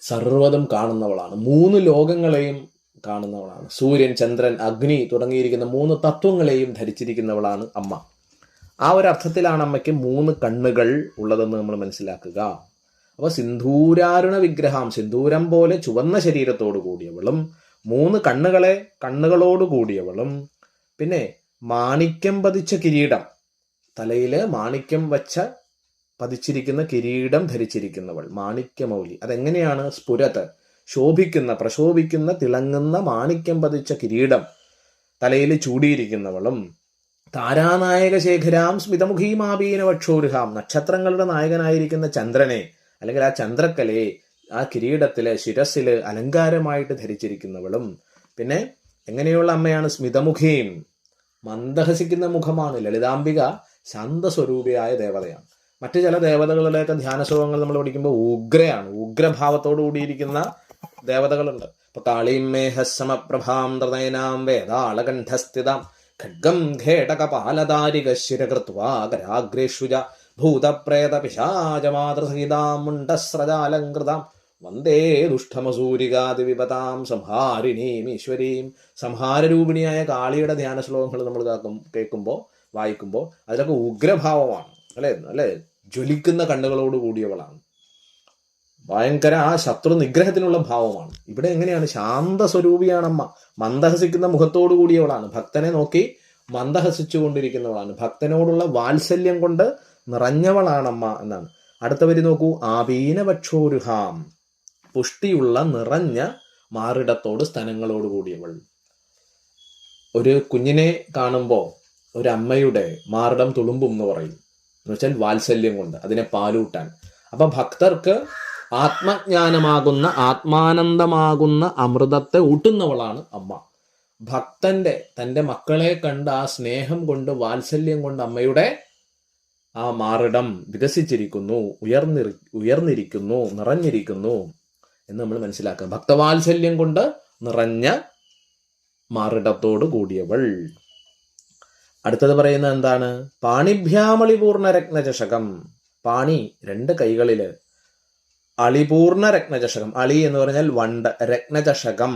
സർവ്വതും കാണുന്നവളാണ്. 3 ലോകങ്ങളെയും കാണുന്നവളാണ്. സൂര്യൻ, ചന്ദ്രൻ, അഗ്നി തുടങ്ങിയിരിക്കുന്ന 3 തത്വങ്ങളെയും ധരിച്ചിരിക്കുന്നവളാണ് അമ്മ. ആ ഒരു അർത്ഥത്തിലാണ് അമ്മയ്ക്ക് 3 കണ്ണുകൾ ഉള്ളതെന്ന് നമ്മൾ മനസ്സിലാക്കുക. അപ്പൊ സിന്ധൂരാരുണ വിഗ്രഹം, സിന്ദൂരം പോലെ ചുവന്ന ശരീരത്തോടു കൂടിയവളും 3 കണ്ണുകളോട് കൂടിയവളും, പിന്നെ മാണിക്യം പതിച്ച കിരീടം, തലയില് മാണിക്യം പതിച്ചിരിക്കുന്ന കിരീടം ധരിച്ചിരിക്കുന്നവൾ, മാണിക്യമൗലി. അതെങ്ങനെയാണ്? സ്ഫുരത്, ശോഭിക്കുന്ന, പ്രശോഭിക്കുന്ന, തിളങ്ങുന്ന മാണിക്യം പതിച്ച കിരീടം തലയിൽ ചൂടിയിരിക്കുന്നവളും, താരാനായക ശേഖരാം സ്മിതമുഖീമാപീനവക്ഷോരുഹാം, നക്ഷത്രങ്ങളുടെ നായകനായിരിക്കുന്ന ചന്ദ്രനെ, അല്ലെങ്കിൽ ആ ചന്ദ്രക്കലയെ ആ കിരീടത്തില് ശിരസില് അലങ്കാരമായിട്ട് ധരിച്ചിരിക്കുന്നവളും. പിന്നെ എങ്ങനെയുള്ള അമ്മയാണ്? സ്മിതമുഖീം, മന്ദഹസിക്കുന്ന മുഖമാണ്. ലളിതാംബിക ശാന്തസ്വരൂപിയായ ദേവതയാണ്. മറ്റു ചില ദേവതകളുടെയൊക്കെ ധ്യാന ശ്ലോകങ്ങൾ നമ്മൾ പഠിക്കുമ്പോൾ ഉഗ്രയാണ്, ഉഗ്രഭാവത്തോടു കൂടിയിരിക്കുന്ന ദേവതകളുണ്ട്. ഇപ്പൊ കാളീം മേഹസമപ്രഭാം ഹൃദയനാം വേദാളകണ്ഠസ്ഥിതാം ഖഡ്ഗം ഘേടകപാലധാരികശിരകൃത്വാകരാഗ്രേഷുജ ഭൂതപ്രേത പിശാചമാതൃസഹിതാം മുണ്ടസ്രജാലങ്കൃതാം വന്ദേ ദുഷ്ടമസൂരികാദിവിപതാം സംഹാരിണീം ഈശ്വരീം. സംഹാരരൂപിണിയായ കാളിയുടെ ധ്യാന ശ്ലോകങ്ങൾ നമ്മൾ വായിക്കുമ്പോൾ അതിലൊക്കെ ഉഗ്രഭാവമാണ്, അല്ലെ? ജ്വലിക്കുന്ന കണ്ണുകളോട് കൂടിയവളാണ്. ഭയങ്കര ആ ശത്രു നിഗ്രഹത്തിനുള്ള ഭാവമാണ്. ഇവിടെ എങ്ങനെയാണ്? ശാന്ത സ്വരൂപിയാണമ്മ, മന്ദഹസിക്കുന്ന മുഖത്തോടു കൂടിയവളാണ്, ഭക്തനെ നോക്കി മന്ദഹസിച്ചു കൊണ്ടിരിക്കുന്നവളാണ്, ഭക്തനോടുള്ള വാത്സല്യം കൊണ്ട് നിറഞ്ഞവളാണമ്മ എന്നാണ്. അടുത്ത വരി നോക്കൂ. ആപീനവക്ഷോരുഹാം, പുഷ്ടിയുള്ള നിറഞ്ഞ മാറിടത്തോട് സ്തനങ്ങളോട് കൂടിയവൾ. ഒരു കുഞ്ഞിനെ കാണുമ്പോൾ ഒരു അമ്മയുടെ മാറിടം തുളുമ്പും എന്ന് പറയും. എന്ന് വെച്ചാൽ വാത്സല്യം കൊണ്ട് അതിനെ പാലൂട്ടാൻ. അപ്പൊ ഭക്തർക്ക് ആത്മജ്ഞാനമാകുന്ന, ആത്മാനന്ദമാകുന്ന അമൃതത്തെ ഊട്ടുന്നവളാണ് അമ്മ. തൻ്റെ മക്കളെ കണ്ട് ആ സ്നേഹം കൊണ്ട്, വാത്സല്യം കൊണ്ട് അമ്മയുടെ ആ മാറിടം വികസിച്ചിരിക്കുന്നു, ഉയർന്നിരിക്കുന്നു, നിറഞ്ഞിരിക്കുന്നു എന്ന് നമ്മൾ മനസ്സിലാക്കുക. ഭക്തവാത്സല്യം കൊണ്ട് നിറഞ്ഞ മാറിടത്തോട് കൂടിയവൾ. അടുത്തത് പറയുന്നത് എന്താണ്? പാണിഭ്യാമളിപൂർണ രത്നചഷകം, പാണി 2 കൈകളില്, അളിപൂർണ രത്നചഷകം, അളി എന്ന് പറഞ്ഞാൽ വണ്ട്, രത്നചഷകം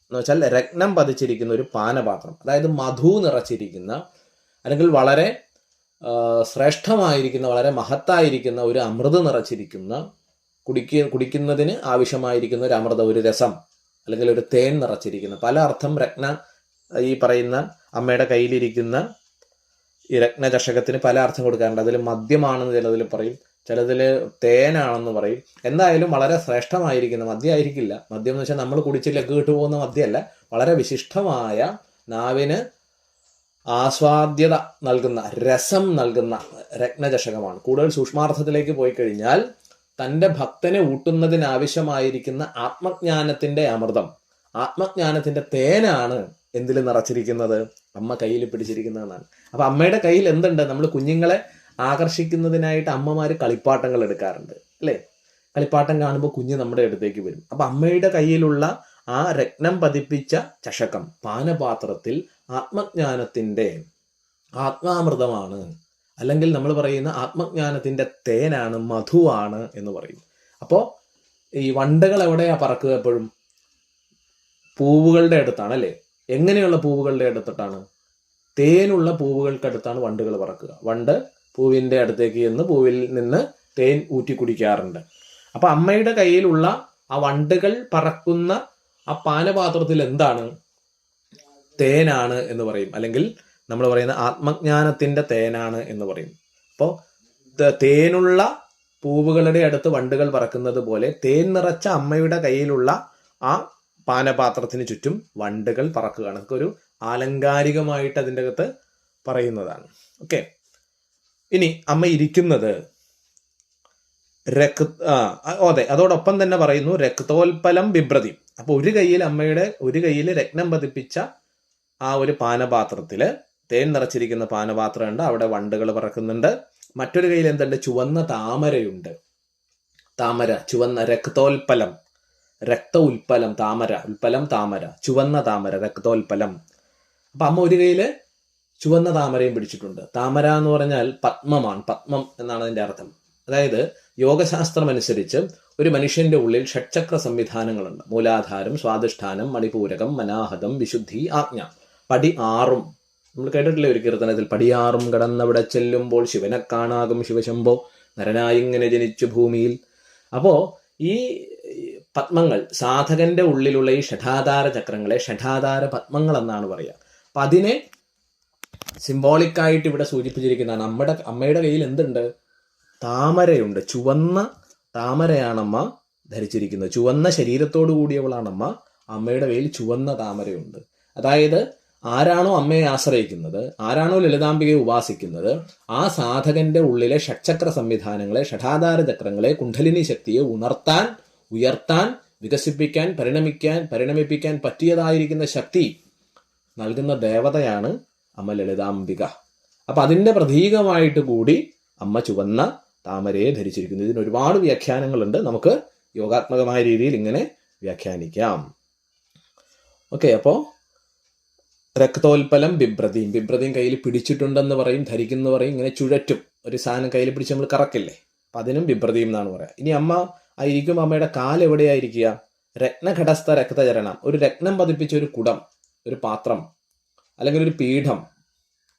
എന്ന് വെച്ചാൽ രത്നം പതിച്ചിരിക്കുന്ന ഒരു പാനപാത്രം, അതായത് മധു നിറച്ചിരിക്കുന്ന, അല്ലെങ്കിൽ വളരെ ശ്രേഷ്ഠമായിരിക്കുന്ന, വളരെ മഹത്തായിരിക്കുന്ന ഒരു അമൃത് നിറച്ചിരിക്കുന്ന, കുടിക്കുന്നതിന് ആവശ്യമായിരിക്കുന്ന ഒരു അമൃത, ഒരു രസം, അല്ലെങ്കിൽ ഒരു തേൻ നിറച്ചിരിക്കുന്ന, പല അർത്ഥം ഈ പറയുന്ന അമ്മയുടെ കയ്യിലിരിക്കുന്ന ഈ രത്നചഷകത്തിന് പല അർത്ഥം കൊടുക്കാറുണ്ട്. അതിൽ മദ്യമാണെന്ന് ചിലതിൽ പറയും, ചിലതിൽ തേനാണെന്ന് പറയും. എന്തായാലും വളരെ ശ്രേഷ്ഠമായിരിക്കുന്ന, മദ്യമായിരിക്കില്ല, മദ്യം എന്ന് വെച്ചാൽ നമ്മൾ കുടിച്ചില്ല കേട്ടു പോകുന്ന മദ്യമല്ല, വളരെ വിശിഷ്ടമായ, നാവിന് ആസ്വാദ്യത നൽകുന്ന, രസം നൽകുന്ന രത്നചഷകമാണ്. കൂടുതൽ സൂക്ഷ്മാർത്ഥത്തിലേക്ക് പോയി കഴിഞ്ഞാൽ തൻ്റെ ഭക്തനെ ഊട്ടുന്നതിനാവശ്യമായിരിക്കുന്ന ആത്മജ്ഞാനത്തിന്റെ അമൃതം, ആത്മജ്ഞാനത്തിന്റെ തേനാണ് എന്തിൽ നിറച്ചിരിക്കുന്നത്? അമ്മ കയ്യിൽ പിടിച്ചിരിക്കുന്നതെന്നാണ്. അപ്പൊ അമ്മയുടെ കയ്യിൽ എന്തുണ്ട്? നമ്മൾ കുഞ്ഞുങ്ങളെ ആകർഷിക്കുന്നതിനായിട്ട് അമ്മമാർ കളിപ്പാട്ടങ്ങൾ എടുക്കാറുണ്ട് അല്ലേ? കളിപ്പാട്ടം കാണുമ്പോൾ കുഞ്ഞ് നമ്മുടെ അടുത്തേക്ക് വരും. അപ്പൊ അമ്മയുടെ കയ്യിലുള്ള ആ രത്നം പതിപ്പിച്ച ചഷകം, പാനപാത്രത്തിൽ ആത്മജ്ഞാനത്തിന്റെ ആത്മാമൃതമാണ്, അല്ലെങ്കിൽ നമ്മൾ പറയുന്ന ആത്മജ്ഞാനത്തിന്റെ തേനാണ്, മധുവാണ് എന്ന് പറയും. അപ്പോൾ ഈ വണ്ടുകൾ എവിടെയാ പറക്കുക? എപ്പോഴും പൂവുകളുടെ അടുത്താണ് അല്ലേ? എങ്ങനെയുള്ള പൂവുകളുടെ അടുത്തിട്ടാണ്? തേനുള്ള പൂവുകൾക്കടുത്താണ് വണ്ടുകൾ പറക്കുക. വണ്ട് പൂവിന്റെ അടുത്തേക്ക് ചെന്ന് പൂവിൽ നിന്ന് തേൻ ഊറ്റി കുടിക്കാറുണ്ട്. അപ്പൊ അമ്മയുടെ കയ്യിലുള്ള ആ വണ്ടുകൾ പറക്കുന്ന ആ പാനപാത്രത്തിൽ എന്താണ്? തേനാണ് എന്ന് പറയും, അല്ലെങ്കിൽ നമ്മൾ പറയുന്ന ആത്മജ്ഞാനത്തിന്റെ തേനാണ് എന്ന് പറയും. അപ്പോൾ തേനുള്ള പൂവുകളുടെ അടുത്ത് വണ്ടുകൾ പറക്കുന്നത് പോലെ തേൻ നിറച്ച അമ്മയുടെ കയ്യിലുള്ള ആ പാനപാത്രത്തിന് ചുറ്റും വണ്ടുകൾ പറക്കുകയാണ്. ഒരു ആലങ്കാരികമായിട്ട് അതിൻ്റെ അകത്ത് പറയുന്നതാണ്. ഓക്കെ, ഇനി അമ്മ ഇരിക്കുന്നത് അതെ, അതോടൊപ്പം തന്നെ പറയുന്നു രക്തോൽപ്പലം ബിഭ്രതി. അപ്പൊ ഒരു കയ്യിൽ രത്നം പതിപ്പിച്ച ആ ഒരു പാനപാത്രത്തില് തേൻ നിറച്ചിരിക്കുന്ന പാനപാത്രമുണ്ട്, അവിടെ വണ്ടുകൾ പറക്കുന്നുണ്ട്. മറ്റൊരു കയ്യിൽ എന്തുണ്ട്? ചുവന്ന താമരയുണ്ട്. താമര, ചുവന്ന രക്തോൽപ്പലം, ഉൽപ്പലം, താമര, ഉൽപ്പലം താമര, ചുവന്ന താമര, രക്തോൽപ്പലം. അപ്പൊ അമ്മ ഒരു കയ്യില് ചുവന്ന താമരയും പിടിച്ചിട്ടുണ്ട്. താമര എന്ന് പറഞ്ഞാൽ പത്മമാണ്, പത്മം എന്നാണ് അതിന്റെ അർത്ഥം. അതായത് യോഗശാസ്ത്രം അനുസരിച്ച് ഒരു മനുഷ്യന്റെ ഉള്ളിൽ ഷഡ്ചക്ര സംവിധാനങ്ങളുണ്ട്. മൂലാധാരം, സ്വാധിഷ്ഠാനം, മണിപൂരകം, മനാഹതം, വിശുദ്ധി, ആജ്ഞ. പടി 6 നമ്മൾ കേട്ടിട്ടില്ലേ ഒരു കീർത്തനത്തിൽ? പടി 6 കടന്നവിടെ ചെല്ലുമ്പോൾ ശിവനെ കാണാകും ശിവശംഭോ, നരനായി ഇങ്ങനെ ജനിച്ചു ഭൂമിയിൽ. അപ്പോ ഈ പത്മങ്ങൾ, സാധകന്റെ ഉള്ളിലുള്ള ഈ ഷഠാധാര ചക്രങ്ങളെ ഷഠാധാര പത്മങ്ങൾ എന്നാണ് പറയുക. അപ്പൊ അതിനെ സിംബോളിക്കായിട്ട് ഇവിടെ സൂചിപ്പിച്ചിരിക്കുന്നതാണ്. അമ്മയുടെ കയ്യിൽ എന്തുണ്ട്? താമരയുണ്ട്. ചുവന്ന താമരയാണ് അമ്മ ധരിച്ചിരിക്കുന്നത്. ചുവന്ന ശരീരത്തോടു കൂടിയവളാണ് അമ്മ. അമ്മയുടെ കയ്യിൽ ചുവന്ന താമരയുണ്ട്. അതായത് ആരാണോ അമ്മയെ ആശ്രയിക്കുന്നത്, ആരാണോ ലളിതാംബികയെ ഉപാസിക്കുന്നത്, ആ സാധകന്റെ ഉള്ളിലെ ഷഡ്ചക്ര സംവിധാനങ്ങളെ, ഷഠാധാര ചക്രങ്ങളെ, കുണ്ഡലിനി ശക്തിയെ ഉയർത്താൻ, വികസിപ്പിക്കാൻ, പരിണമിപ്പിക്കാൻ പറ്റിയതായിരിക്കുന്ന ശക്തി നൽകുന്ന ദേവതയാണ് അമ്മ ലളിതാംബിക. അപ്പൊ അതിന്റെ പ്രതീകമായിട്ട് കൂടി അമ്മ ചുവന്ന താമരയെ ധരിച്ചിരിക്കുന്നു. ഇതിന് ഒരുപാട് വ്യാഖ്യാനങ്ങളുണ്ട്. നമുക്ക് യോഗാത്മകമായ രീതിയിൽ ഇങ്ങനെ വ്യാഖ്യാനിക്കാം. ഓക്കെ, അപ്പോ രക്തോൽപ്പലം ബിഭ്രതിയും കയ്യിൽ പിടിച്ചിട്ടുണ്ടെന്ന് പറയും, ധരിക്കുന്നു പറയും. ഇങ്ങനെ ചുഴറ്റും, ഒരു സാധനം കയ്യിൽ പിടിച്ച് നമ്മൾ കറക്കില്ലേ, അപ്പൊ അതിനും ബിഭ്രതിയും എന്നാണ് പറയാം. ഇനി അമ്മ ആയിരിക്കും, അമ്മയുടെ കാൽ എവിടെയായിരിക്കുക? രത്നഘടസ്ഥ രക്തചരണം, ഒരു രത്നം പതിപ്പിച്ച ഒരു കുടം, ഒരു പാത്രം, അല്ലെങ്കിൽ ഒരു പീഠം,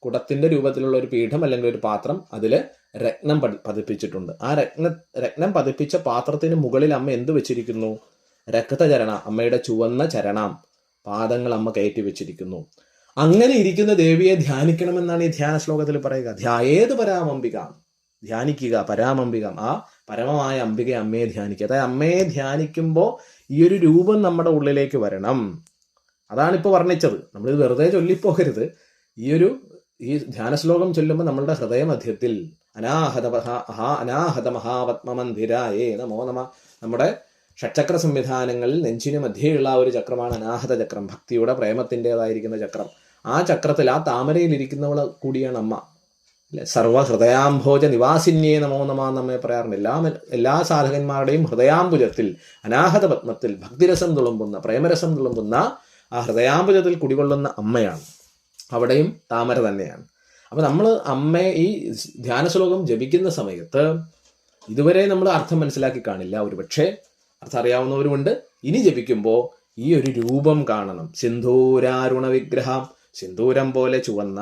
കുടത്തിന്റെ രൂപത്തിലുള്ള ഒരു പീഠം അല്ലെങ്കിൽ ഒരു പാത്രം, അതില് രത്നം പതിപ്പിച്ചിട്ടുണ്ട്. ആ രത്നം പതിപ്പിച്ച പാത്രത്തിന് മുകളിൽ അമ്മ എന്ത് വെച്ചിരിക്കുന്നു? രക്തചരണ, അമ്മയുടെ ചുവന്ന ചരണം, പാദങ്ങൾ അമ്മ കയറ്റി വെച്ചിരിക്കുന്നു. അങ്ങനെ ഇരിക്കുന്ന ദേവിയെ ധ്യാനിക്കണമെന്നാണ് ഈ ധ്യാന ശ്ലോകത്തിൽ പറയുക. ധ്യായേത് പരാമംബിക, ധ്യാനിക്കുക പരാമംബിക, ആ പരമമായ അംബിക അമ്മയെ ധ്യാനിക്കുക. അതായത് അമ്മയെ ധ്യാനിക്കുമ്പോൾ ഈ ഒരു രൂപം നമ്മുടെ ഉള്ളിലേക്ക് വരണം. അതാണിപ്പോൾ വർണ്ണിച്ചത്. നമ്മളിത് വെറുതെ ചൊല്ലിപ്പോകരുത്. ഈ ധ്യാന ശ്ലോകം ചൊല്ലുമ്പോൾ നമ്മളുടെ ഹൃദയമധ്യത്തിൽ അനാഹത മഹാപത്മമന്ദിരായേ നമോ നമ, നമ്മുടെ ഷഡ്ചക്ര സംവിധാനങ്ങളിൽ നെഞ്ചിന് മധ്യയുള്ള ഒരു ചക്രമാണ് അനാഹത ചക്രം, ഭക്തിയുടെ പ്രേമത്തിൻ്റെതായിരിക്കുന്ന ചക്രം. ആ ചക്രത്തിൽ, ആ താമരയിൽ ഇരിക്കുന്നവൾ കൂടിയാണ് അമ്മ. അല്ലെ, സർവഹൃദയാംഭോജ നിവാസിന്യേ നമോ നമ നമ്മെ പറയാറുണ്ട്. എല്ലാ സാധകന്മാരുടെയും ഹൃദയാംബുജത്തിൽ, അനാഹത പത്മത്തിൽ ഭക്തിരസം തുളുമ്പുന്ന, പ്രേമരസം തുളുമ്പുന്ന ആ ഹൃദയാംബുജത്തിൽ കുടികൊള്ളുന്ന അമ്മയാണ്. അവിടെയും താമര തന്നെയാണ്. അപ്പൊ നമ്മൾ അമ്മയെ ഈ ധ്യാന ശ്ലോകം ജപിക്കുന്ന സമയത്ത് ഇതുവരെ നമ്മൾ അർത്ഥം മനസ്സിലാക്കി കാണില്ല, ഒരുപക്ഷെ അർത്ഥം അറിയാവുന്നവരുമുണ്ട്. ഇനി ജപിക്കുമ്പോൾ ഈ ഒരു രൂപം കാണണം. സിന്ധൂരാരുണ വിഗ്രഹം, സിന്ദൂരം പോലെ ചുവന്ന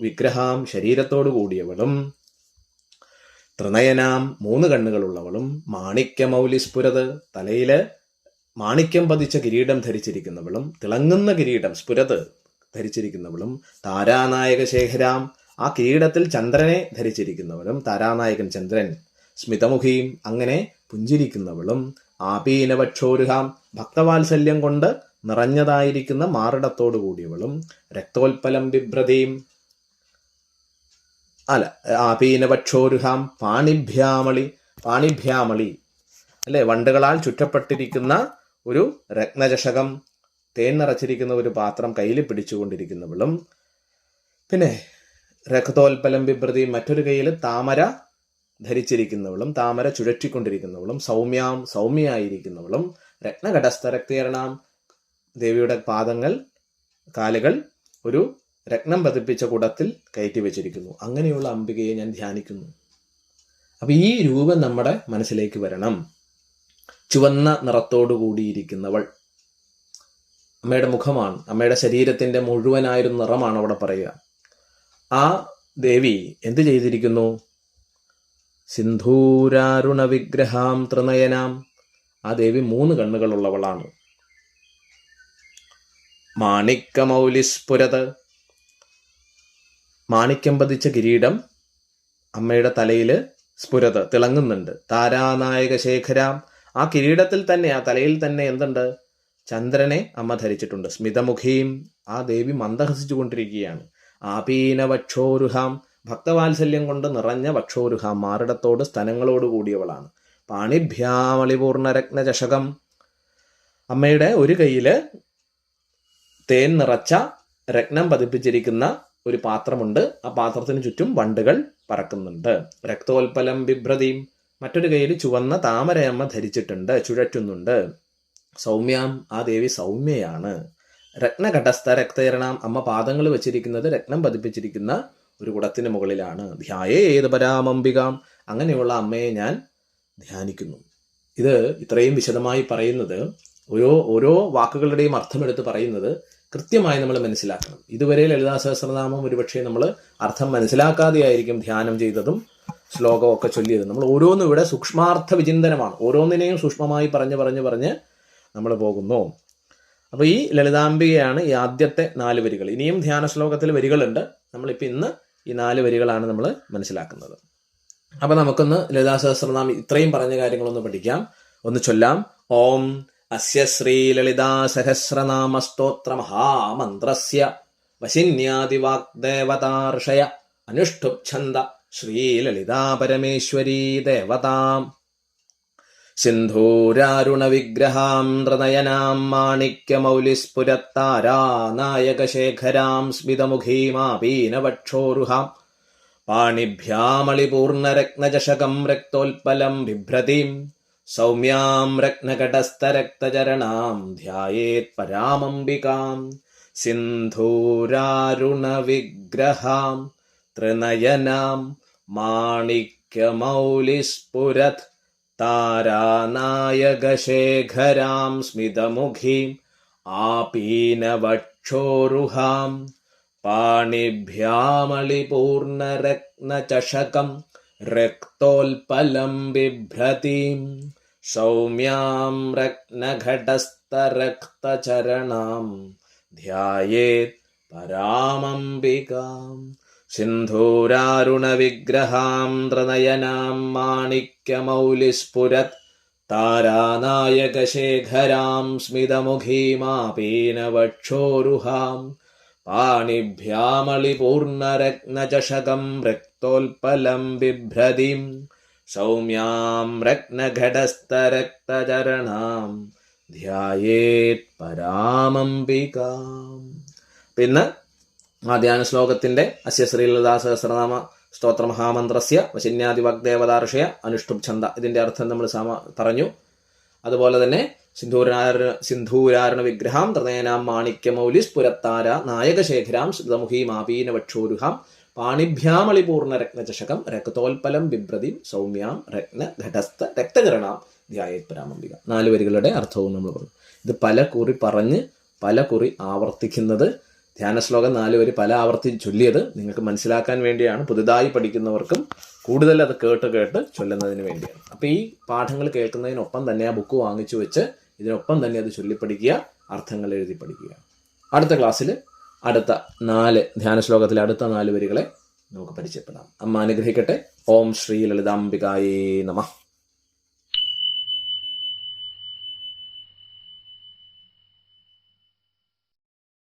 വിഗ്രഹം, ശരീരത്തോടു കൂടിയവളും, ത്രിനയനാം, 3 കണ്ണുകളുള്ളവളും, മാണിക്യമൗലിസ്ഫുരത്, തലയില് മാണിക്യം പതിച്ച കിരീടം ധരിച്ചിരിക്കുന്നവളും, തിളങ്ങുന്ന കിരീടം സ്ഫുരത് ധരിച്ചിരിക്കുന്നവളും, താരാനായക ശേഖരാം, ആ കിരീടത്തിൽ ചന്ദ്രനെ ധരിച്ചിരിക്കുന്നവളും, താരാനായകൻ ചന്ദ്രൻ, സ്മിതമുഖിയും, അങ്ങനെ പുഞ്ചിരിക്കുന്നവളും, ആപീനവക്ഷോരുഹാം, ഭക്തവാത്സല്യം കൊണ്ട് നിറഞ്ഞതായിരിക്കുന്ന മാറിടത്തോടു കൂടിയവളും, രക്തോൽപ്പലം ബിഭ്രതിയും, ആപീനവക്ഷോരുഹാം, പാണിഭ്യാമളി അല്ലെ, വണ്ടുകളാൽ ചുറ്റപ്പെട്ടിരിക്കുന്ന ഒരു രത്നചഷകം, തേൻ നിറച്ചിരിക്കുന്ന ഒരു പാത്രം കയ്യിൽ പിടിച്ചുകൊണ്ടിരിക്കുന്നവളും, പിന്നെ രക്തോൽപലം ബിഭ്രതി, മറ്റൊരു കയ്യിൽ താമര ധരിച്ചിരിക്കുന്നവളും താമര ചുഴറ്റിക്കൊണ്ടിരിക്കുന്നവളും സൗമ്യയായിരിക്കുന്നവളും രത്നഘടസ്ഥ രക്തീർണാം, ദേവിയുടെ കാലുകൾ ഒരു രത്നം പതിപ്പിച്ച കുടത്തിൽ കയറ്റി വെച്ചിരിക്കുന്നു. അങ്ങനെയുള്ള അംബികയെ ഞാൻ ധ്യാനിക്കുന്നു. അപ്പൊ ഈ രൂപം നമ്മുടെ മനസ്സിലേക്ക് വരണം. ചുവന്ന നിറത്തോടു കൂടിയിരിക്കുന്നവൾ അമ്മയുടെ മുഖമാണ്, അമ്മയുടെ ശരീരത്തിന്റെ മുഴുവനായൊരു നിറമാണ് അവിടെ പറയുക. ആ ദേവി എന്ത് ചെയ്തിരിക്കുന്നു? സിന്ധൂരാരുണ വിഗ്രഹാം ത്രിനയനാം, ആ ദേവി 3 കണ്ണുകളുള്ളവളാണ്. മാണിക്യമൗലിസ്ഫുരത്, മാണിക്യം പതിച്ച കിരീടം അമ്മയുടെ തലയിൽ സ്ഫുരത് തിളങ്ങുന്നുണ്ട്. താരാനായക ശേഖരാം, ആ കിരീടത്തിൽ തന്നെ, ആ തലയിൽ തന്നെ എന്തുണ്ട്? ചന്ദ്രനെ അമ്മ ധരിച്ചിട്ടുണ്ട്. സ്മിതമുഖീം, ആ ദേവി മന്ദഹസിച്ചു കൊണ്ടിരിക്കുകയാണ്. ആപീന വക്ഷോരുഹാം, ഭക്തവാത്സല്യം കൊണ്ട് നിറഞ്ഞ വക്ഷോരുഹാം, മാറിടത്തോട് സ്തനങ്ങളോട് കൂടിയവളാണ്. പാണിഭ്യാമളിപൂർണ രത്നചഷകം, അമ്മയുടെ ഒരു കയ്യില് തേൻ നിറച്ച രത്നം പതിപ്പിച്ചിരിക്കുന്ന ഒരു പാത്രമുണ്ട്. ആ പാത്രത്തിന് ചുറ്റും വണ്ടുകൾ പറക്കുന്നുണ്ട്. രക്തോൽപലം ബിഭ്രതിയും, മറ്റൊരു കയ്യിൽ ചുവന്ന താമരയമ്മ ധരിച്ചിട്ടുണ്ട്, ചുഴറ്റുന്നുണ്ട്. സൗമ്യാം, ആ ദേവി സൗമ്യയാണ്. രത്നഘടസ്ഥ രക്തീർണാം, അമ്മ പാദങ്ങൾ വെച്ചിരിക്കുന്നത് രത്നം പതിപ്പിച്ചിരിക്കുന്ന ഒരു കുടത്തിന് മുകളിലാണ്. ധ്യായേത് പരാമംബികാം, അങ്ങനെയുള്ള അമ്മയെ ഞാൻ ധ്യാനിക്കുന്നു. ഇത് ഇത്രയും വിശദമായി പറയുന്നത്, ഓരോ വാക്കുകളുടെയും അർത്ഥമെടുത്ത് പറയുന്നത് കൃത്യമായി നമ്മൾ മനസ്സിലാക്കണം. ഇതുവരെ ലളിതാ സഹസ്രനാമം ഒരുപക്ഷെ നമ്മൾ അർത്ഥം മനസ്സിലാക്കാതെയായിരിക്കും ധ്യാനം ചെയ്തതും ശ്ലോകമൊക്കെ ചൊല്ലിയതും. നമ്മൾ ഓരോന്നും ഇവിടെ സൂക്ഷ്മാർത്ഥ വിചിന്തനമാണ്. ഓരോന്നിനെയും സൂക്ഷ്മമായി പറഞ്ഞ് നമ്മൾ പോകുന്നു. അപ്പോൾ ഈ ലളിതാംബികയാണ് ഈ ആദ്യത്തെ 4 വരികൾ. ഇനിയും ധ്യാന ശ്ലോകത്തിൽ വരികളുണ്ട്. നമ്മളിപ്പോൾ ഇന്ന് ഈ 4 വരികളാണ് നമ്മൾ മനസ്സിലാക്കുന്നത്. അപ്പം നമുക്കൊന്ന് ലളിതാ സഹസ്രനാമം ഇത്രയും പറഞ്ഞ കാര്യങ്ങളൊന്ന് പഠിക്കാം, ഒന്ന് ചൊല്ലാം. ഓം അസ്യ ശ്രീ ലളിതാ സഹസ്രനാമ സ്തോത്ര മഹാമന്ത്രസ്യ വശിന്യാദിവാഗ്ദേവതാർഷയ അനുഷ്ഠുപ്ഛന്ദ ശ്രീ ലളിതാ പരമേശ്വരീ ദേവതാം. സിന്ധൂരാരുണ വിഗ്രഹാം നൃനയനാം മാണിക്യമൗലിസ്ഫുരത്താരാനായകശേഖരാം സ്മിതമുഖീമാപീനവക്ഷോരുഹാം പാണിഭ്യാമളിപൂർണരത്നചഷകം രക്തോൽപലം ബിഭ്രതിം സൗമ്യാം രത്നഘടസ്ഥരക്തചരണാം ധ്യായേത് പരാമംബികാം. സിന്ധൂരാരുണ വിഗ്രഹാം ത്രിനയനാം മാണിക്യമൗലിസ്ഫുരത് താരാനായകശേഖരാം സ്മിതമുഖീം ആപീനവക്ഷോരുഹാം പാണിഭ്യാമളിപൂർണരത്നചഷകം രക്തോൽപലം ബിഭ്രതിം സൗമ്യാം രത്നഘടസ്ഥരക്തചരണാം ധ്യായേത് പരാമംബികാം. സിന്ധൂരാരുണ വിഗ്രഹാം ത്രിനയനാം മാണിക്യമൗലിസ്ഫുരത് താരാനായകശേഖരാം സ്മിതമുഖീമാപീനവക്ഷോരുഹാം പാണിഭ്യാമളിപൂർണരത്നചഷകം രക്തോൽപലം ബിഭ്രതിം സൗമ്യാം രത്നഘടസ്ഥരക്തചരണാം ധ്യായേത് പരാമംബികാം. പിന്നെ ആ ധ്യാന ശ്ലോകത്തിന്റെ അസ്യ ശ്രീലളിതാ സഹസ്രനാമ സ്തോത്ര മഹാമന്ത്രസ്യ വശിന്യാദിവാഗ്ദേവതാർഷയ അനുഷ്ഠുപ്ഛന്ദ, ഇതിന്റെ അർത്ഥം നമ്മൾ പറഞ്ഞു. അതുപോലെ തന്നെ സിന്ധൂരാരുണ വിഗ്രഹാം ത്രിനയനാം മാണിക്യമൗലിസ്ഫുരത്താര നായകശേഖരാം സ്മിതമുഖീമാപീനവക്ഷോരുഹാം പാണിഭ്യാമളിപൂർണ രത്നചഷകം രക്തോൽപലം ബിഭ്രതിം സൗമ്യാം രത്നഘടസ്ഥ രക്തചരണാം ധ്യായേത് പരാമംബിക. 4 വരികളുടെ അർത്ഥവും നമ്മൾ പറഞ്ഞു. ഇത് പല കുറി ആവർത്തിക്കുന്നത്, ധ്യാന ശ്ലോകം 4 വരി പല ആവർത്തി ചൊല്ലിയത് നിങ്ങൾക്ക് മനസ്സിലാക്കാൻ വേണ്ടിയാണ്. പുതുതായി പഠിക്കുന്നവർക്കും കൂടുതൽ അത് കേട്ട് ചൊല്ലുന്നതിന് വേണ്ടിയാണ്. അപ്പോൾ ഈ പാഠങ്ങൾ കേൾക്കുന്നതിനൊപ്പം തന്നെ ആ ബുക്ക് വാങ്ങിച്ചു വെച്ച് ഇതിനൊപ്പം തന്നെ അത് ചൊല്ലിപ്പഠിക്കുക, അർത്ഥങ്ങൾ എഴുതി പഠിക്കുക. അടുത്ത ക്ലാസ്സിൽ അടുത്ത 4 ധ്യാന ശ്ലോകത്തിലെ അടുത്ത 4 വരികളെ നമുക്ക് പരിചയപ്പെടാം. അമ്മ അനുഗ്രഹിക്കട്ടെ. ഓം ശ്രീ ലളിതാംബികായേ നമഃ.